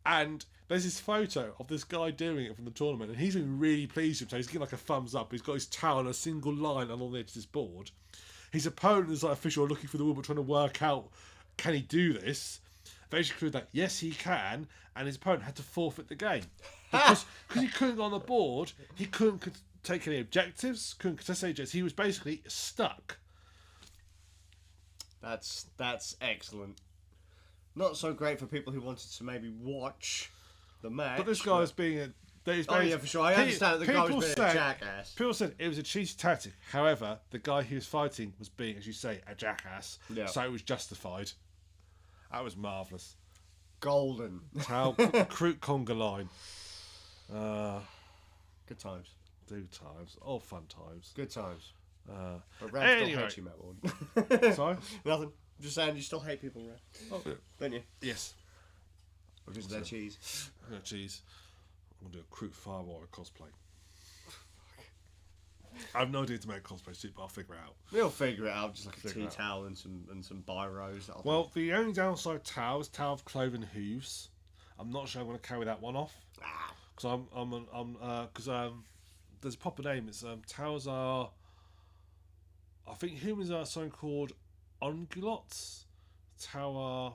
And there's this photo of this guy doing it from the tournament, and he's been really pleased with it. He's giving like a thumbs up. He's got his Tau on a single line along the edge of this board. His opponent is like official looking for the woman trying to work out, can he do this? Basically, that yes, he can, and his opponent had to forfeit the game because he couldn't go on the board. He couldn't take any objectives, couldn't contest any objectives. He was basically stuck. That's excellent. Not so great for people who wanted to maybe watch the match. But this guy was being a... Oh yeah, for sure. I understand that the guy was being a jackass. People said it was a cheesy tactic. However, the guy he was fighting was being, as you say, a jackass. Yeah. So it was justified. That was marvellous. Golden. Tau recruit conga line. Good times. Good times. All fun times. Good times. But Ram anyway. still hates you, Matt. Sorry? Nothing. I'm just saying you still hate people, Ram. Oh, yeah. Don't you? Yes. Because of their cheese. Yeah, cheese. I'm going to do a Recruit Fire Warrior cosplay. I have no idea to make a cosplay suit, but I'll figure it out. We'll figure it out, just like a tea towel and some biros. Well, the only downside of Tau is Tau of Cloven Hooves. I'm not sure I'm going to carry that one off. Because there's a proper name. It's Taus are... I think humans are something called ungulates. Tau are...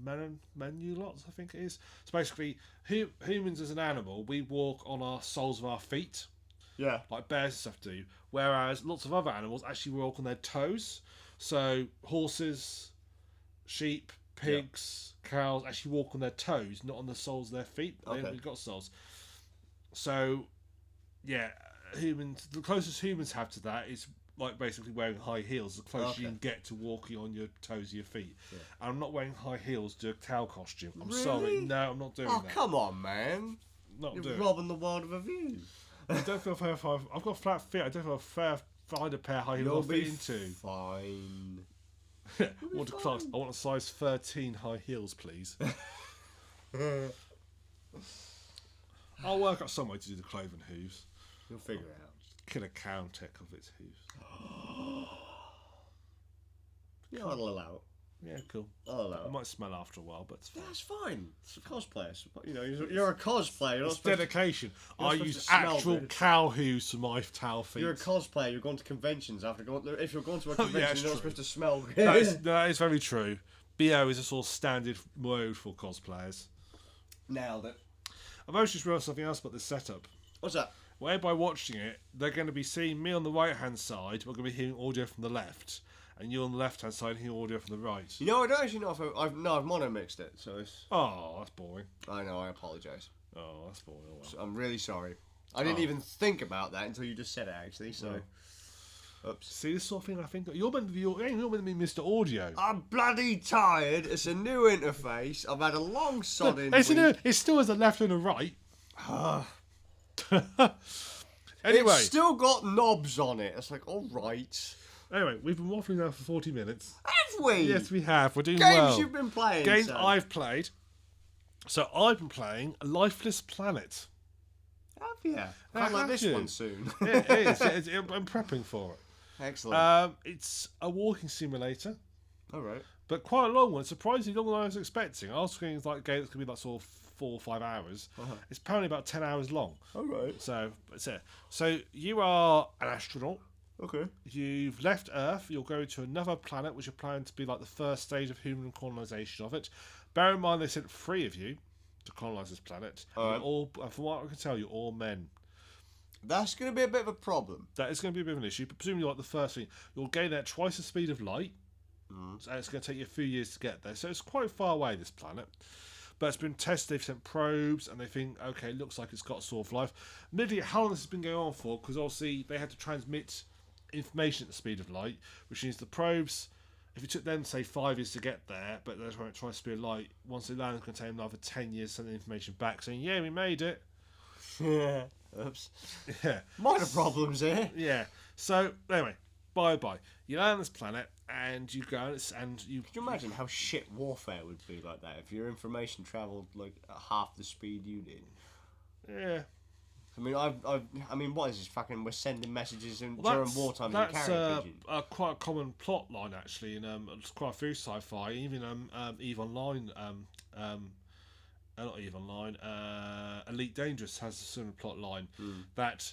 Manulots, I think it is. So basically, humans as an animal, we walk on our soles of our feet. Yeah. Like bears and stuff do. Whereas lots of other animals actually walk on their toes. So horses, sheep, pigs, cows actually walk on their toes, not on the soles of their feet. They haven't got soles. So, yeah, humans. The closest humans have to that is like basically wearing high heels. The closest you can get to walking on your toes of your feet. Yeah. And I'm not wearing high heels to a Tau costume. I'm sorry. No, I'm not doing that. Oh, come on, man. You're robbing the world of a view. I don't feel fair. I've got flat feet. I don't feel fair. Find a pair of high heels to fit into. Fine. I want a size 13 high heels, please. I'll work out some way to do the cloven hooves. You'll figure it out. Kill a cow tech of its hooves. Yeah, I'll allow it. Yeah, cool. I'll allow it. It might smell after a while, but it's fine. That's fine. It's a cosplayer. You know, you're a cosplayer. It's dedication. I use actual cow hooves for my Tau feet. You're a cosplayer. You're going to conventions after going. If you're going to a convention, you're not supposed to smell. That is very true. BO is a sort of standard mode for cosplayers. Nailed it. I've also just realised something else about this setup. What's that? Whereby watching it, they're going to be seeing me on the right hand side. We're going to be hearing audio from the left, and you on the left hand side hearing audio from the right. You know, I don't actually know if I've mono mixed it, so it's. Oh, that's boring. I know. I apologise. Oh, that's boring. Oh, well. So I'm really sorry. I didn't even think about that until you just said it, actually. So. Oops. See, this sort of thing. I think you're meant to be Mr. Audio. I'm bloody tired. It's a new interface. I've had a long sodding. It still has a left and a right. Anyway, it's still got knobs on it. It's like, all right. Anyway, we've been waffling now for 40 minutes. Have we? Yes, we have. We're doing Games well. You've been playing. Games I've played. So I've been playing Lifeless Planet. Have you? I'll like this one soon. It is. I'm prepping for it. Excellent. It's a walking simulator. All right. But quite a long one. Surprisingly longer than I was expecting. I was thinking it's like a game that's going to be like sort of 4 or 5 hours. It's apparently about 10 hours long. All right. So that's it. So you are an astronaut. Okay. You've left Earth. You're going to another planet, which you're planning to be like the first stage of human colonisation of it. Bear in mind, they sent 3 of you to colonise this planet. Alright. From what I can tell, you're all men. That's going to be a bit of a problem. That is going to be a bit of an issue, but presumably, like the first thing, you'll gain at twice the speed of light, and it's going to take you a few years to get there. So it's quite far away, this planet. But it's been tested, they've sent probes, and they think, okay, it looks like it's got a sort of life. Admittedly, how long this has been going on for, because obviously they had to transmit information at the speed of light, which means the probes, if it took them, say, 5 years to get there, but they're trying to speed of light, once they land, it's going to take them another 10 years to send the information back, saying, yeah, we made it. Yeah. Oops. Yeah. Minor problems here. Yeah. So, anyway, bye-bye. You land on this planet, and you go, and you... Could you imagine how shit warfare would be like that if your information travelled like at half the speed you did? Yeah. I mean, what is this fucking? We're sending messages during wartime. That's carrier pigeon. quite a common plot line actually, in it's quite a few sci-fi, even Eve Online, not Eve Online, Elite Dangerous has a similar plot line that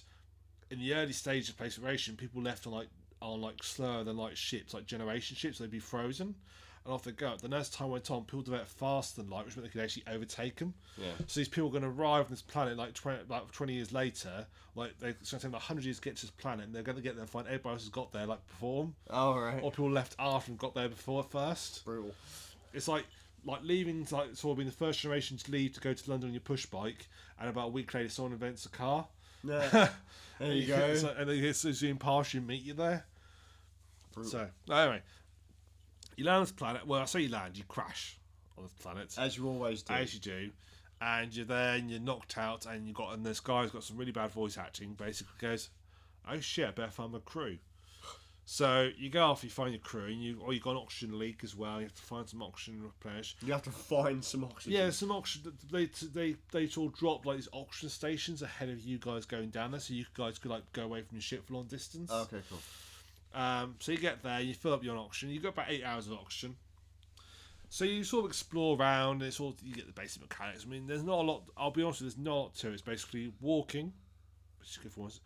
in the early stage of space exploration, people left on slower than light ships, like generation ships, they'd be frozen. And off they go. Then as time went on, people developed faster than light, which meant they could actually overtake them. Yeah. So these people are going to arrive on this planet like 20 years later. Like it's going to take them 100 years to get to this planet, and they're going to get there and find everybody else has got there like before them. Oh right. Or people left after and got there before first. Brutal. It's like leaving, like sort of being the first generation to leave to go to London on your push bike, and about a week later someone invents a car. Yeah. There you go. And they get zoom past you and meet you there. Brutal. So anyway. You land on this planet. Well, I say you land, you crash on this planet. As you always do. As you do. And you're there and you're knocked out, and this guy's got some really bad voice acting, basically goes, oh shit, I better find my crew. So you go off, you find your crew, and you've got an oxygen leak as well. You have to find some oxygen replenish. You have to find some oxygen. Yeah, some oxygen. They sort of drop like these oxygen stations ahead of you guys going down there, so you guys could like go away from your ship for a long distance. Okay, cool. So you get there, you fill up your oxygen, you got about 8 hours of oxygen. So you sort of explore around, and you get the basic mechanics. I mean, there's not a lot, I'll be honest with you, there's not a lot to it. It's basically walking, which is good for once,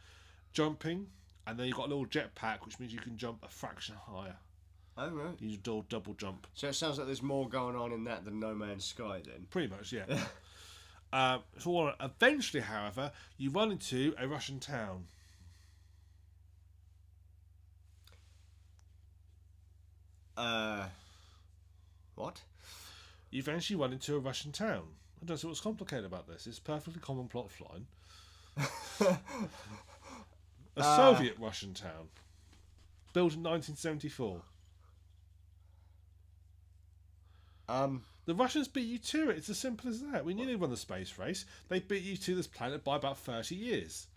jumping, and then you've got a little jetpack, which means you can jump a fraction higher. Oh, right. You do double jump. So it sounds like there's more going on in that than No Man's Sky then. Pretty much, yeah. So eventually, however, you run into a Russian town. What? You eventually run into a Russian town. I don't see what's complicated about this. It's a perfectly common plot line. A Soviet Russian town. Built in 1974. The Russians beat you to it. It's as simple as that. We nearly won the space race. They beat you to this planet by about 30 years.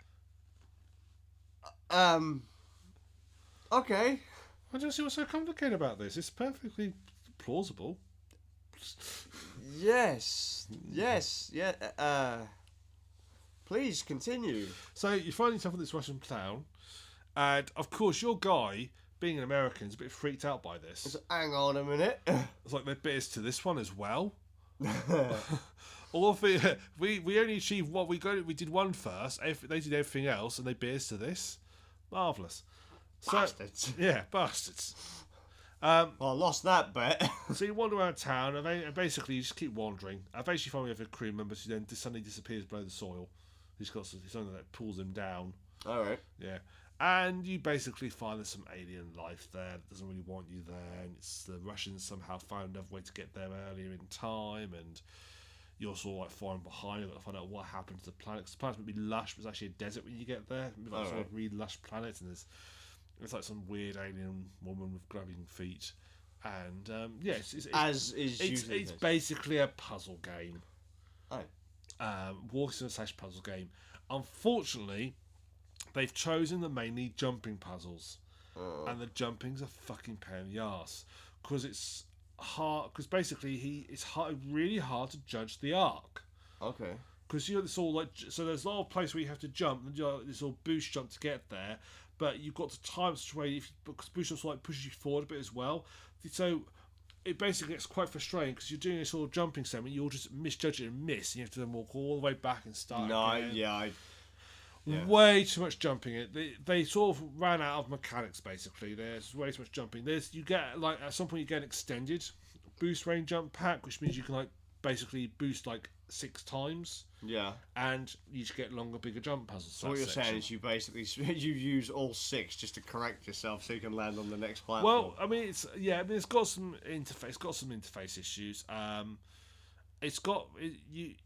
Okay. I don't see what's so complicated about this. It's perfectly plausible. Yes. Yeah. Please continue. So you find yourself in this Russian town, and of course your guy, being an American, is a bit freaked out by this. So, hang on a minute. It's like they bit us to this one as well. We only achieved what we got. We did one first. They did everything else, and they bit us to this. Marvelous. Bastards. Yeah, bastards. Well, I lost that bet. So you wander around town, and basically you just keep wandering. Eventually, finally, we have a crew member who then suddenly disappears below the soil. He's got something that pulls him down. All right. Yeah, and you basically find there's some alien life there that doesn't really want you there, and it's the Russians somehow found another way to get there earlier in time, and you're sort of like falling behind. You've got to find out what happened to the planet. 'Cause the planet's meant to be lush, but it's actually a desert when you get there. It's like sort of really lush planet, and it's like some weird alien woman with grabbing feet, and it's basically a puzzle game. Oh. Walking / puzzle game. Unfortunately, they've chosen the mainly jumping puzzles, and the jumping's a fucking pain in the arse because it's hard. Because basically, really hard to judge the arc. Okay. Because it's all like there's a lot of place where you have to jump, and this all boost jump to get there, but you've got to time such a way because boost jump like pushes you forward a bit as well. So it basically gets quite frustrating because you're doing this sort of jumping segment, you'll just misjudge it and miss, and you have to then walk all the way back and start again. Yeah. Yeah. Way too much jumping. They sort of ran out of mechanics. Basically, there's way too much jumping. You get like at some point you get an extended boost range jump pack, which means you can like basically boost like 6 times. Yeah. And you just get longer, bigger jump puzzles. So what you're saying is you basically you use all 6 just to correct yourself so you can land on the next platform. Well, I mean, it's got some interface. It's got some interface issues. It's WASD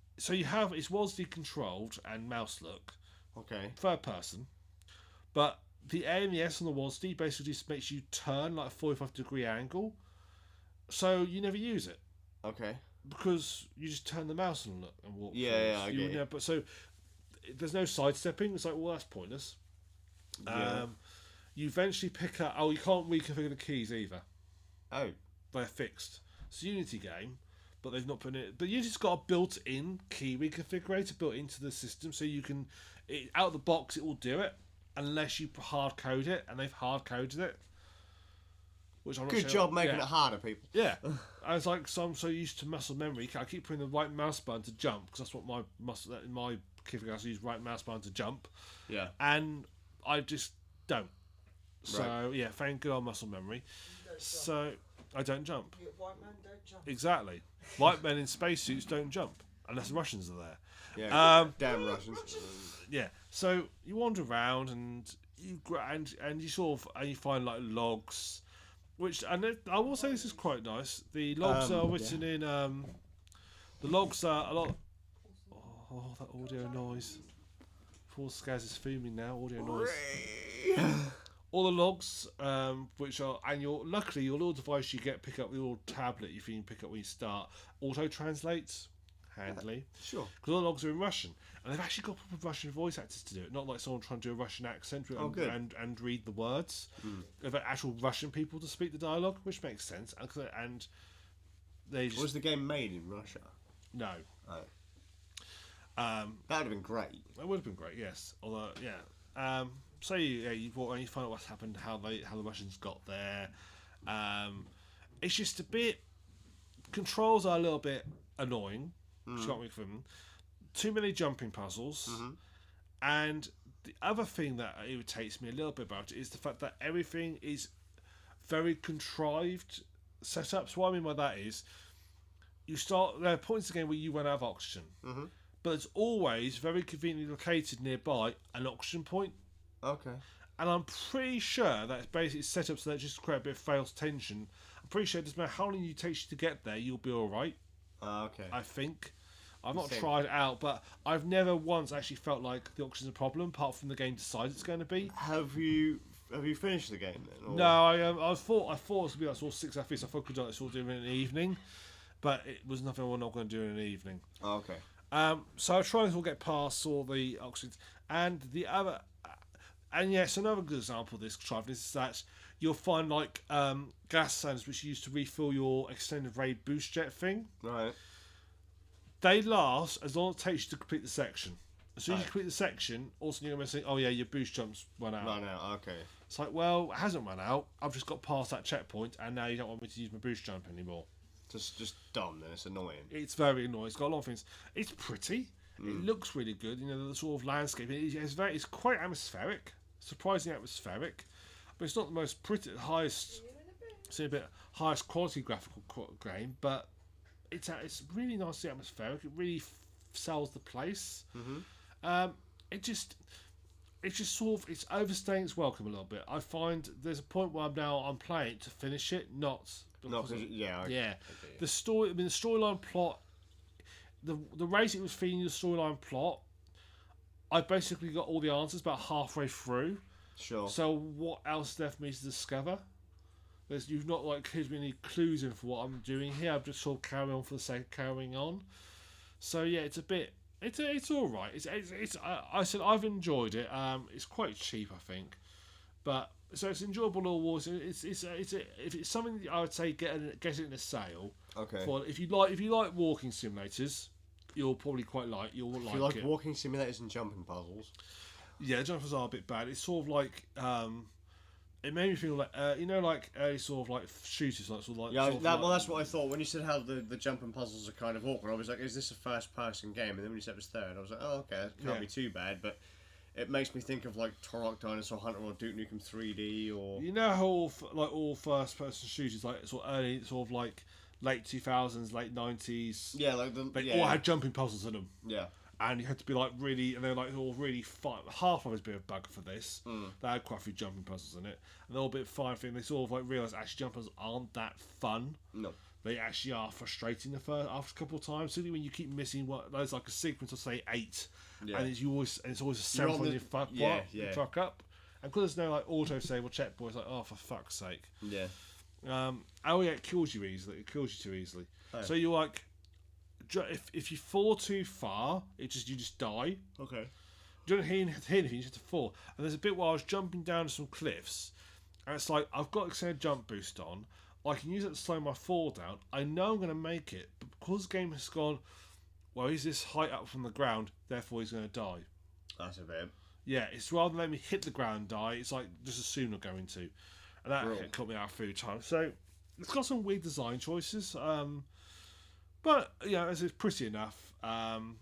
controlled and mouse look. Okay. Third person, but the A and the S on the WASD basically just makes you turn like a 45-degree angle, so you never use it. Okay. Because you just turn the mouse and look and walk. Yeah, I get it. But so there's no sidestepping. It's like, well, that's pointless. Yeah. You eventually pick up. Oh, you can't reconfigure the keys either. Oh. They're fixed. It's a Unity game, but they've not put it. But Unity's got a built-in key reconfigurator built into the system, so you can out of the box it will do it unless you hard code it, and they've hard coded it. Which I'm not Good sure. job making it harder, people. Yeah, I was like, so I'm so used to muscle memory. I keep putting the right mouse button to jump because that's what my configuration. I use right mouse button to jump. Yeah. And I just don't. So yeah, thank good old muscle memory. So I don't jump. White men don't jump. Exactly. White men in spacesuits don't jump unless the Russians are there. Yeah. Damn Russians. Yeah. So you wander around and you sort of you find like logs. Which, and I will say this is quite nice. The logs are written in. The logs are a lot. Oh, that audio noise. Poor Skazz is fuming now. Audio noise. All the logs, which are luckily your little device you pick up the little tablet you can pick up when you start, auto translates handily. Sure. Because all the logs are in Russian, and they've actually got proper Russian voice actors to do it, not like someone trying to do a Russian accent and read the words. They've got actual Russian people to speak the dialogue, which makes sense. And they just, Was the game made in Russia? no. Oh. That would have been great. That would have been great, yes. Although, yeah. So you walk and you find out what's happened, how the Russians got there. It's just a bit. Controls are a little bit annoying. Got me from too many jumping puzzles, and the other thing that irritates me a little bit about it is the fact that everything is very contrived setups. What I mean by that is, there are points in the game where you run out of oxygen, but it's always very conveniently located nearby an oxygen point. Okay. And I'm pretty sure that's basically set up so that just create a bit of false tension. I'm pretty sure it doesn't matter how long it takes you to get there, you'll be alright. Okay. I think. I've not tried it out, but I've never once actually felt like the oxygen's a problem, apart from the game decides it's going to be. Have you finished the game then? Or? No, I thought it was going to be like sort of 6 FPs. I thought I could sort of do it in an evening, but it was nothing we're not going to do in an evening. Okay. So I tried to get past all the oxygens, and the other, and yes, another good example of this contrivance is that you'll find like gas cylinders which you use to refill your extended range boost jet thing. Right. They last as long as it takes you to complete the section. As soon as you complete the section, also you're going to say, oh yeah, your boost jumps run out. Okay. It's like, well, it hasn't run out. I've just got past that checkpoint, and now you don't want me to use my boost jump anymore. Just dumb then, it's annoying. It's very annoying. It's got a lot of things. It's pretty. It looks really good. You know, the sort of landscape. It's quite atmospheric. Surprisingly atmospheric. But it's not the most pretty, highest quality graphical game, but it's really nicely atmospheric. It really sells the place. It's overstaying its welcome a little bit. I find there's a point where I'm playing it to finish it, not because the story. I mean, the storyline plot, the rate it was feeding the storyline plot, I basically got all the answers about halfway through. Sure. So what else is left for me to discover? You've not like given me any clues in for what I'm doing here. I'm just sort of carrying on for the sake of carrying on. So yeah, it's a bit. It's all right. I said I've enjoyed it. It's quite cheap, I think, but so it's enjoyable little wars. If it's something that I would say get it in a sale. Okay. If you like walking simulators, you'll probably quite like. You'll like it. If you like walking simulators and jumping puzzles. Yeah, jumpers are a bit bad. It's sort of like it made me feel like like early sort of like shooters, like sort of like. Yeah, that's what I thought when you said how the jumping puzzles are kind of awkward. I was like, is this a first-person game? And then when you said it was third, I was like, oh, okay, that can't be too bad. But it makes me think of like Turok Dinosaur Hunter or Duke Nukem 3D or You know how all first-person shooters, like sort of early, sort of like late 2000s, late 90s, yeah, like the they all had jumping puzzles in them. yeah. And you had to be like really, and they're like all really fun. Half of it's been a bug for this. They had quite a few jumping puzzles in it, and they're all a bit fun. Thing they sort of like realised actually jumping puzzles aren't that fun. No. They actually are frustrating after a couple of times. Certainly when you keep missing there's like a sequence of say 8, Yeah. and it's always a 7 on when the- you fuck yeah, up, yeah. you fuck up, and because there's no like auto save or checkpoints, like oh for fuck's sake. Yeah. Oh yeah, it kills you easily. It kills you too easily. Oh. So you're like, if you fall too far, you just die. Okay. You don't hear anything, you just have to fall. And there's a bit where I was jumping down some cliffs, and it's like, I've got extended jump boost on, I can use it to slow my fall down, I know I'm going to make it, but because the game has gone, well, he's this height up from the ground, therefore he's going to die. That's a bit. Yeah, it's rather than let me hit the ground and die, it's like, just assume I'm going to. And that Brilliant. caught me out a few times. So, it's got some weird design choices, but, yeah, it's pretty enough. I'm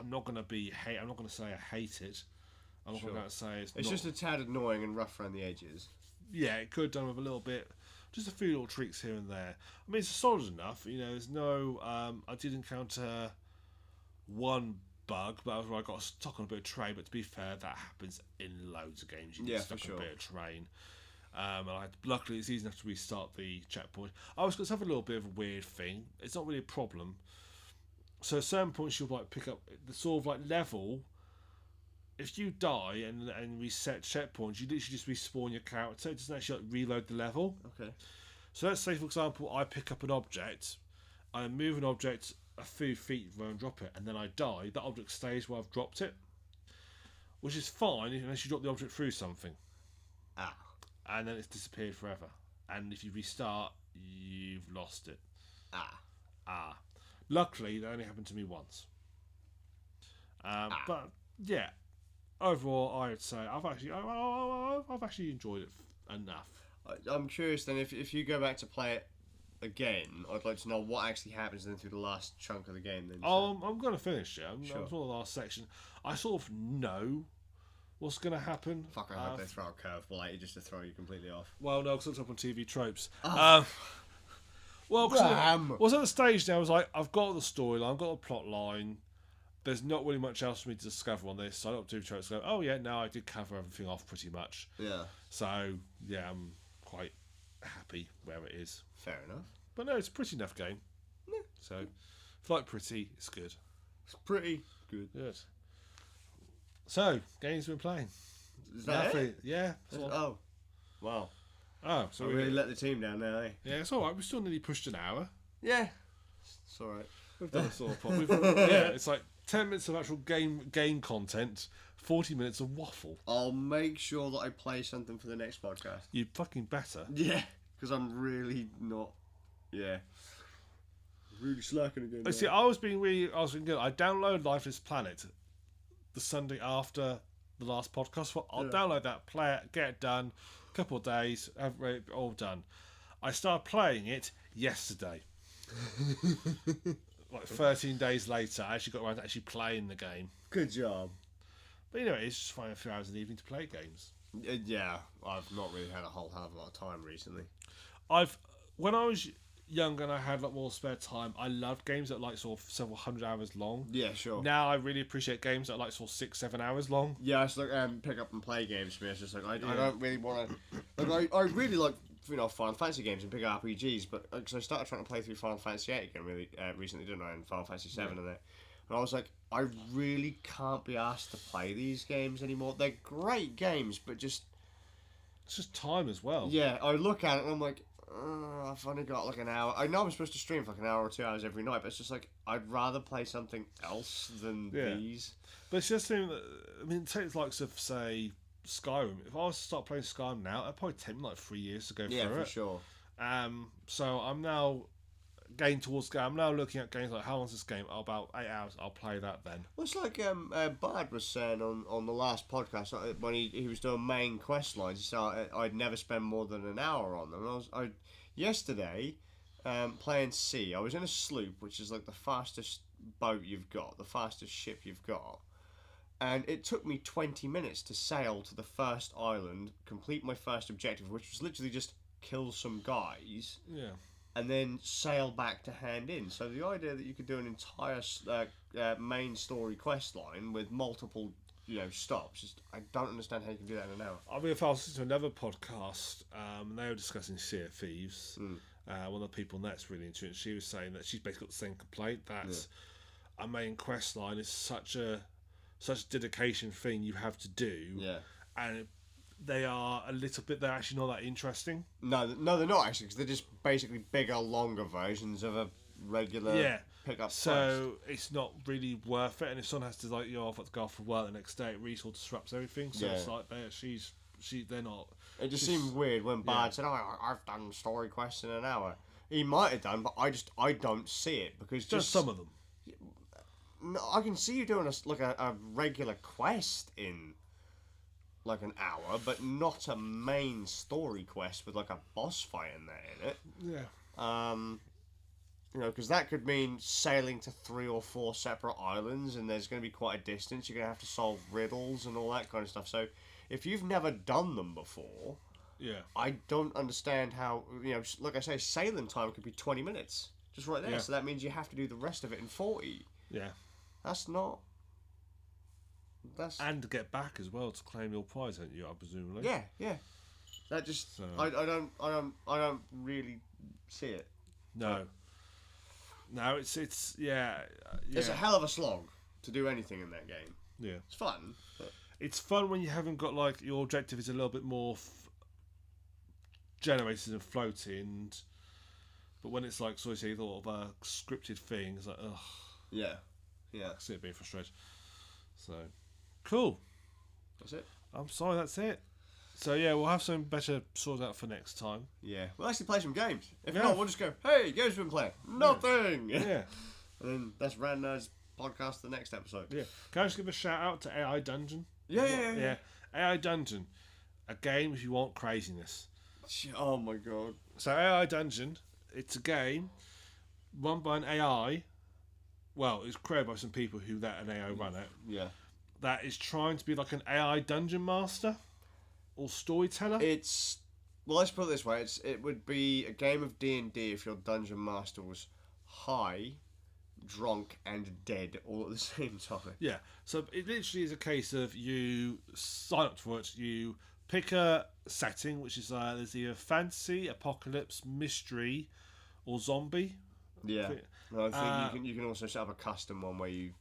not going to say I hate it. I'm not Sure. going to say It's not, just a tad annoying and rough around the edges. yeah, it could have done with a little bit, just a few little tweaks here and there. I mean, it's solid enough. You know, there's no. I did encounter one bug, but that was where I got stuck on a bit of terrain. But to be fair, that happens in loads of games. You Yeah, get stuck for on a sure. bit of terrain. Luckily, it's easy enough to restart the checkpoint. I was going to have a little bit of a weird thing. It's not really a problem. So at certain points, you'll like pick up the sort of like level. If you die and reset checkpoints, you literally just respawn your character. It doesn't actually like reload the level. Okay. So let's say, for example, I pick up an object, I move an object a few feet and drop it, and then I die. That object stays where I've dropped it, which is fine unless you drop the object through something, Ah. and then it's disappeared forever. And if you restart, you've lost it. Ah. Luckily, that only happened to me once. But yeah, overall, I would say I've actually enjoyed it enough. I'm curious then if you go back to play it again, I'd like to know what actually happens then through the last chunk of the game. Then. I'm going to finish it. I'm Sure. on the last section. I sort of know what's going to happen. Fuck, I hope they throw a curveball at you just to throw you completely off. Well, no, because it's up on TV tropes. Oh. Well, Damn. because at the stage now, I was like, I've got the storyline, I've got the plot line. There's not really much else for me to discover on this. So I don't do tropes. Go, oh yeah, no, I did cover everything off pretty much. Yeah. So yeah, I'm quite happy where it is. Fair enough. But no, it's a pretty enough game. Yeah. So if you like pretty, it's good. It's pretty good. Good. So games we've been playing. Is that Nothing. it? Yeah. that's all. Oh. Wow. Oh, So so we really let the team down now, eh? yeah, it's all right. We still nearly pushed an hour. Yeah. It's alright. We've done a sort of yeah, it's like 10 minutes of actual game content, 40 minutes of waffle. I'll make sure that I play something for the next podcast. You fucking better. Yeah. Because I'm really not. Yeah. Really slacking again. You see, I was being good. I downloaded Lifeless Planet the Sunday after the last podcast. Well, I'll download that, play it, get it done. Couple of days, have it all done. I started playing it yesterday. Like 13 days later, I actually got around to actually playing the game. Good job. But anyway, it's just finding a few hours in the evening to play games. Yeah, I've not really had a whole hell of a lot of time recently. When I was young and I had like more spare time, I loved games that are like sort of several hundred hours long. Yeah, sure. Now I really appreciate games that are like sort of 6-7 hours long. Yeah, it's like pick up and play games for me. It's just like I don't really want to. Like I really like Final Fantasy games and big RPGs, but because I started trying to play through Final Fantasy 8 again really recently, didn't I? And Final Fantasy 7 and that. And I was like, I really can't be asked to play these games anymore. They're great games, but just It's just time as well. yeah. I look at it and I'm like, I've only got like an hour. I know I'm supposed to stream for like an hour or 2 hours every night, but it's just like I'd rather play something else than these. But it's just something that, I mean, take the likes of, say, Skyrim. If I was to start playing Skyrim now, it'd probably take me like 3 years to go Yeah, through for it. sure. So I'm now getting towards. I'm now looking at games like, how long's this game? Oh, about 8 hours. I'll play that then. Well, it's like Bard was saying on the last podcast when he was doing main quest lines. He said I'd never spend more than an hour on them. And I yesterday playing Sea. I was in a sloop, which is like the fastest boat you've got, the fastest ship you've got, And it took me 20 minutes to sail to the first island, complete my first objective, which was literally just kill some guys, Yeah. and then sail back to hand in. So the idea that you could do an entire main story quest line with multiple, stops, I don't understand how you can do that in an hour. I mean, if I was listening to another podcast, they were discussing Sea of Thieves. One of the people on that's really into it. She was saying that she's basically got the same complaint, that a main quest line is such a dedication thing you have to do. Yeah. And they're actually not that interesting. No, they're not actually, because they're just basically bigger, longer versions of a regular pickup. So it's not really worth it. And if someone has to I've got to go off for work the next day, it really sort of disrupts everything. So it's like they're not. It just seemed weird when Bard said, "Oh, I've done story quests in an hour." He might have done, but I don't see it, because Just some of them. No, I can see you doing a regular quest in like an hour, but not a main story quest with like a boss fight in it. Yeah. Because that could mean sailing to 3 or 4 separate islands, and there's going to be quite a distance. You're going to have to solve riddles and all that kind of stuff. So if you've never done them before, I don't understand how, like I say, sailing time could be 20 minutes just right there. Yeah. So that means you have to do the rest of it in 40. Yeah. And to get back as well to claim your prize, don't you? I presumably. Yeah. That just I don't really see it. No, it's It's a hell of a slog to do anything in that game. Yeah, it's fun. But... It's fun when you haven't got your objective is a little bit more generated and floating, but when it's sort of a scripted thing, it's like ugh. Yeah. I see it being frustrating. So, cool. That's it. I'm sorry, that's it. So yeah, we'll have some better sorted out for next time. Yeah, we'll actually play some games. If not, we'll just go, hey, games we've been playing. Nothing! Yeah. And then that's Rand Nerds podcast the next episode. Yeah. Can I just give a shout out to AI Dungeon? Yeah. AI Dungeon. A game if you want craziness. Oh my god. So AI Dungeon, it's a game run by an AI. Well, it's created by some people who let an AI run it. Yeah. That is trying to be like an AI dungeon master or storyteller. Let's put it this way. It would be a game of D&D if your dungeon master was high, drunk, and dead all at the same time. Yeah. So it literally is a case of you sign up for it. You pick a setting, which is there's either fantasy, apocalypse, mystery, or zombie. Yeah. Well, I think you can also set up a custom one where you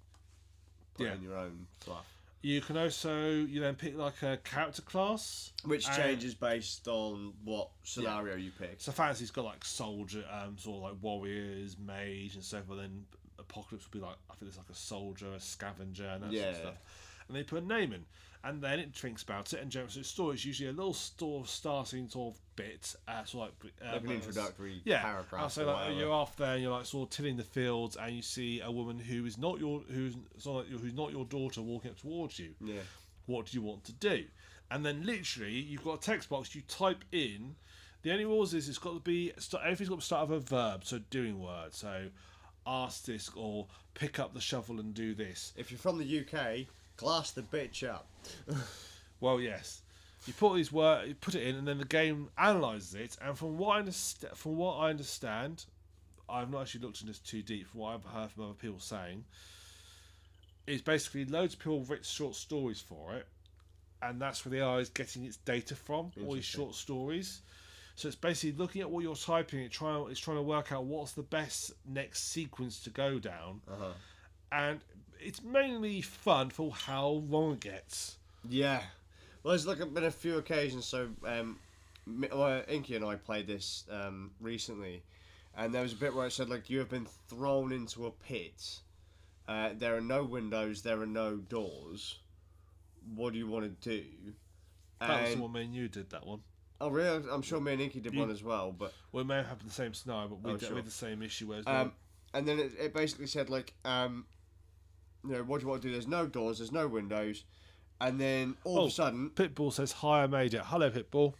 put in your own fluff. You can also then pick a character class, which changes based on what scenario you pick. So fantasy's got soldier, sort of warriors, mage, and so forth. Then apocalypse would be I think there's a soldier, a scavenger, and that sort of stuff. And they put a name in, and then it thinks about it and generates a story. It's usually a little starting sort of bit, like an introductory paragraph. So you're off there, and you're sort of tilling the fields, and you see a woman who's not your daughter walking up towards you. Yeah. What do you want to do? And then literally, you've got a text box. You type in. The only rules is it's got to be everything's got to start with a verb, so doing word. So ask this or pick up the shovel and do this. If you're from the UK. Glass the bitch up. Well, yes. You put these words, you put it in, and then the game analyses it. And from what I understand, I've not actually looked into this too deep. From what I've heard from other people saying, it's basically loads of people write short stories for it, and that's where the AI is getting its data from. All these short stories. So it's basically looking at what you're typing. It's trying to work out what's the best next sequence to go down. And it's mainly fun for how wrong it gets. Yeah. Well, there's been a few occasions. So, Inky and I played this recently, and there was a bit where it said you have been thrown into a pit. There are no windows. There are no doors. What do you want to do? That was the one me and you did. That one. Oh really? I'm sure me and Inky did one as well. But we may have had the same scenario, but we had the same issue as well. And then it basically said what do you want to do? There's no doors, there's no windows, and then all of a sudden, Pitbull says, "Hi, I made it." Hello, Pitbull.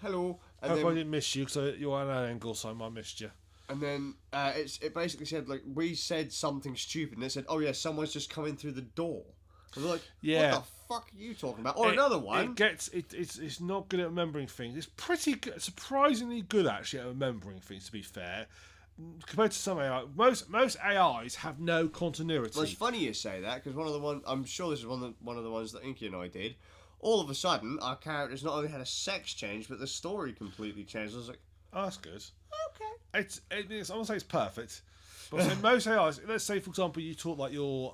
Hello. And hope I didn't miss you because you're at an angle, so I missed you. And then it basically said we said something stupid, and it said, "Oh yeah, someone's just coming through the door." And they're like, Yeah. what the fuck are you talking about? Or another one. It's not good at remembering things. It's pretty good, surprisingly good actually at remembering things. To be fair, compared to some AI, most AIs have no continuity. Well, it's funny you say that, because one of the ones, I'm sure this is one of the ones that Inky and I did. All of a sudden, our characters not only had a sex change, but the story completely changed. I was like, Oh, that's good. okay. I won't say it's perfect, but so most AIs. Let's say, for example, you talk like your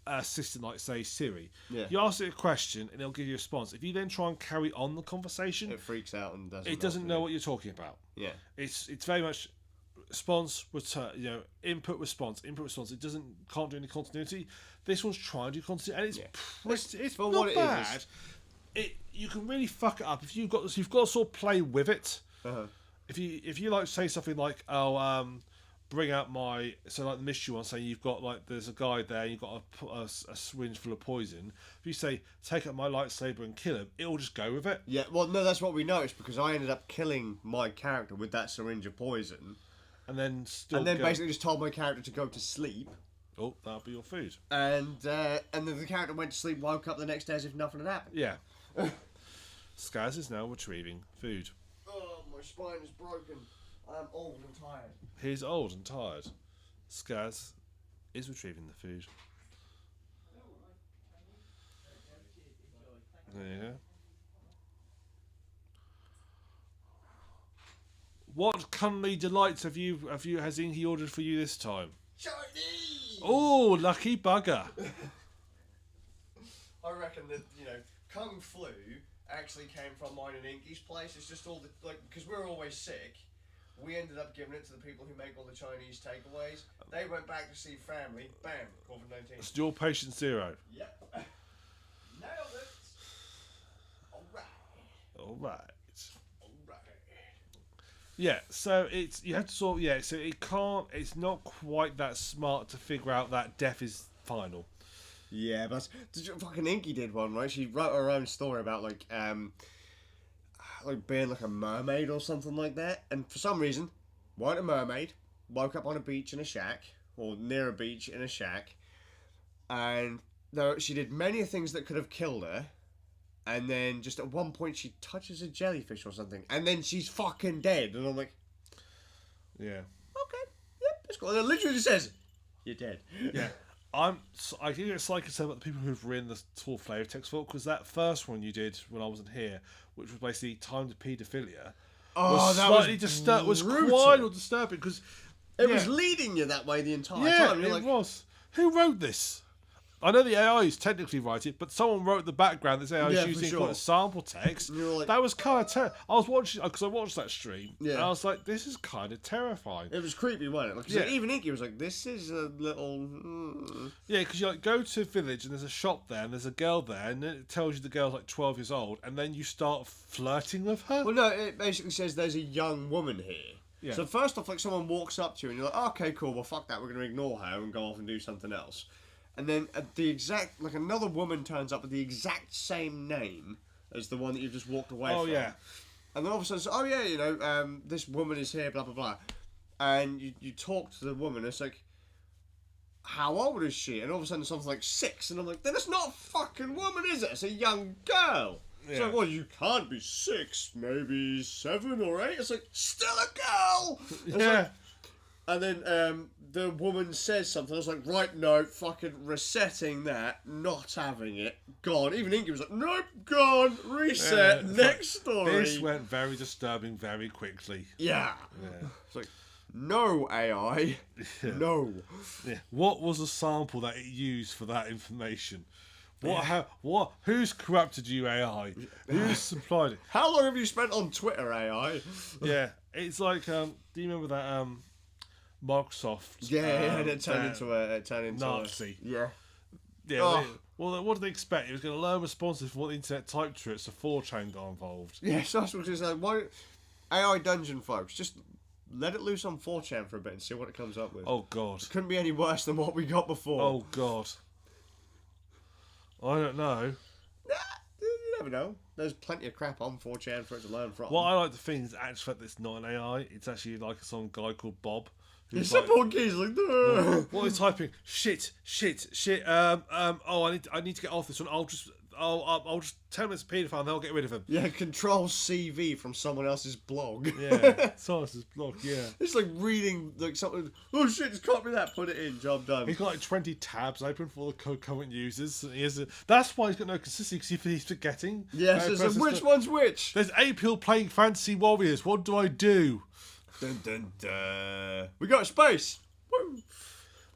assistant, like say Siri. Yeah. You ask it a question and it'll give you a response. If you then try and carry on the conversation, It freaks out and doesn't. it doesn't know what you're talking about. Yeah. It's very much response, return, input, response. It can't do any continuity. This one's trying to do continuity, and it's For not what it bad. is. You can really fuck it up if you've got to sort of play with it. Uh-huh. If you like say something like bring out my like the mystery one, saying you've got like there's a guy there, you've got a syringe full of poison. If you say take out my lightsaber and kill him, it'll just go with it. Yeah, well, no, that's what we noticed, because I ended up killing my character with that syringe of poison. And then Basically just told my character to go to sleep. Oh, that'll be your food. And then the character went to sleep, woke up the next day as if nothing had happened. Yeah. Skazz is now retrieving food. Oh, my spine is broken. I'm old and tired. He's old and tired. Skazz is retrieving the food. There you go. What culinary delights has Inky ordered for you this time? Chinese! Oh, lucky bugger. I reckon that, Kung Flu actually came from mine and Inky's place. It's just all because we're always sick, we ended up giving it to the people who make all the Chinese takeaways. They went back to see family. Bam, COVID-19. It's your patient zero. Yep. Nailed it. Alright. Alright. Yeah, so you have to so it's not quite that smart to figure out that death is final. Yeah, but fucking Inky did one, right? She wrote her own story about like being like a mermaid or something like that, and for some reason, weren't a mermaid, woke up on a beach in a shack, or near a beach in a shack, and she did many things that could have killed her, and then just at one point she touches a jellyfish or something, and then she's fucking dead, and I'm like, Yeah. okay, yep, that's cool. And it literally just says, you're dead. Yeah. I think it's like I said about the people who've written the full flavor text for it, because that first one you did when I wasn't here, which was basically timed pedophilia, was slightly disturbing. Was quite disturbing because it was leading you that way the entire time. Yeah, it was. Who wrote this? I know the AI is technically write it, but someone wrote the background. This AI is using called sample text. Like, that was kind of I was watching because I watched that stream. Yeah. And I was like, this is kind of terrifying. It was creepy, wasn't it? Like, even Inky was like, this is a little. Yeah, because you go to a village and there's a shop there and there's a girl there, and then it tells you the girl's like 12 years old, and then you start flirting with her. Well, no, it basically says there's a young woman here. Yeah. So first off, like someone walks up to you and you're like, okay, cool, well fuck that, we're gonna ignore her and go off and do something else. And then another woman turns up with the exact same name as the one that you've just walked away from. Oh, yeah. And then all of a sudden, this woman is here, blah, blah, blah. And you talk to the woman, and it's like, how old is she? And all of a sudden someone's like 6, and I'm like, then it's not a fucking woman, is it? It's a young girl. Yeah. It's like, well, you can't be 6, maybe 7 or 8. It's like, still a girl! Yeah. And then the woman says something. I was like, right, no, fucking resetting that, not having it, gone. Even Inky was like, nope, gone, reset, next story. This went very disturbing very quickly. Yeah. It's like, no AI, no. Yeah. What was the sample that it used for that information? Who's corrupted you, AI? Who's supplied it? How long have you spent on Twitter, AI? Yeah, it's like, do you remember that Microsoft? And it turned into Nazi. Yeah. Yeah. Well, what did they expect? It was going to learn responses from what the internet typed to it, so 4chan got involved. Yeah, so that's what it's like. Why AI Dungeon, folks? Just let it loose on 4chan for a bit and see what it comes up with. Oh God! It couldn't be any worse than what we got before. Oh God! I don't know. You never know. There's plenty of crap on 4chan for it to learn from. What I like to think is actually that it's not an AI. It's actually like some guy called Bob It's some poor kid's like, "Duh." What is typing? Shit. Oh, I need to get off this one. I'll just tell him it's a paedophile and they'll get rid of him. Yeah, control CV from someone else's blog. Yeah, someone else's blog. Yeah. It's like reading like something. Oh shit! Just copy that. Put it in. Job done. He's got like 20 tabs open for all the current users. That's why he's got no consistency because he's forgetting. Yes, it's like, which one's which? There's 8 people playing Fantasy Warriors. What do I do? Dun dun dun. We got space. Woo.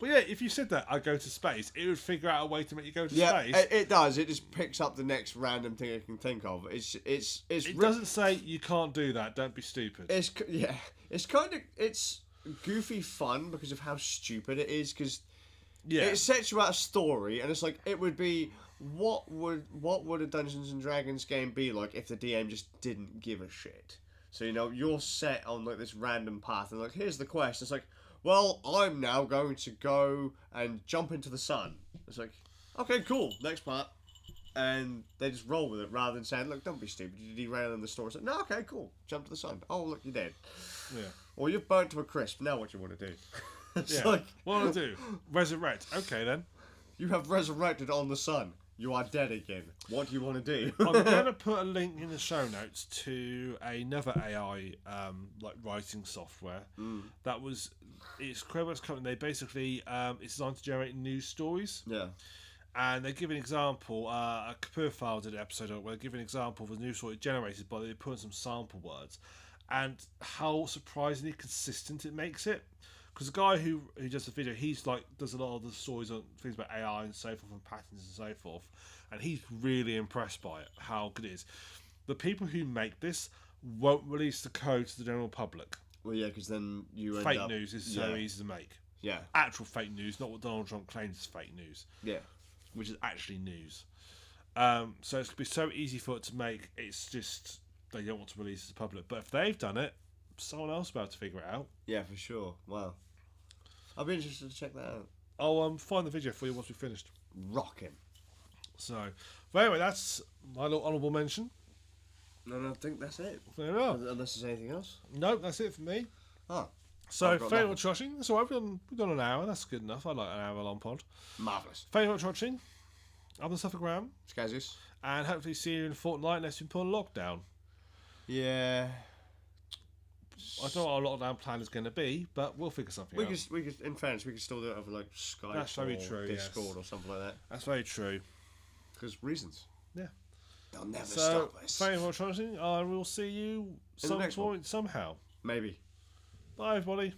Well, yeah, if you said that, I'd go to space, it would figure out a way to make you go to Yeah, space. it does. It just picks up the next random thing it can think of. It doesn't say you can't do that. Don't be stupid. It's goofy fun because of how stupid it is. Because it sets you out a story, and it's like it would be what would a Dungeons and Dragons game be like if the DM just didn't give a shit. So you're set on like this random path, and like here's the quest. It's like, well, I'm now going to go and jump into the sun. It's like, okay, cool, next part. And they just roll with it rather than saying, look, don't be stupid, you're derailing the story. It's like, no, okay, cool, jump to the sun. Oh, look, you're dead. Yeah. Or you're burnt to a crisp, now what you want to do? It's Yeah. like, What do I do? Resurrect. Okay, then. you have resurrected on the sun. You are dead again. What do you want to do? I'm going to put a link in the show notes to another AI like writing software it's Crowbar's company. They basically it's designed to generate news stories. Yeah. And they give an example. Kapur File did an episode where they give an example of a news story generated by they put in some sample words, and how surprisingly consistent it makes it. Because the guy who does the video, he's like does a lot of the stories on things about AI and so forth and patterns and so forth, and he's really impressed by it, how good it is. The people who make this won't release the code to the general public. Well, yeah, because then you end Fake up... news is so easy to make. Yeah. Actual fake news, not what Donald Trump claims is fake news. Yeah. Which is actually news. So it's going to be so easy for it to make, it's just they don't want to release it to the public. But if they've done it, someone else will be able to figure it out. Yeah, for sure. Wow. I'll be interested to check that out. I'll find the video for you once we've finished. Rocking. So, but anyway, that's my little honourable mention. No, I think that's it. There we are. Unless there's anything else. No, that's it for me. Oh. So, thank you for watching. That's alright, we've done an hour. That's good enough. I like an hour long pod. Marvellous. Thank you for watching. I'm TheSuffolkRam. Skazz. And hopefully see you in a fortnight unless we put a lockdown. Yeah. I don't know what our lockdown plan is going to be, but we'll figure something out. We could, in fairness, we could still do it over like Skype That's very or true, Discord yes. or something like that. That's very true. Because reasons. Yeah. They'll never So, stop us. thank you for watching. I will see you In the some next point somehow. Maybe. Bye, everybody.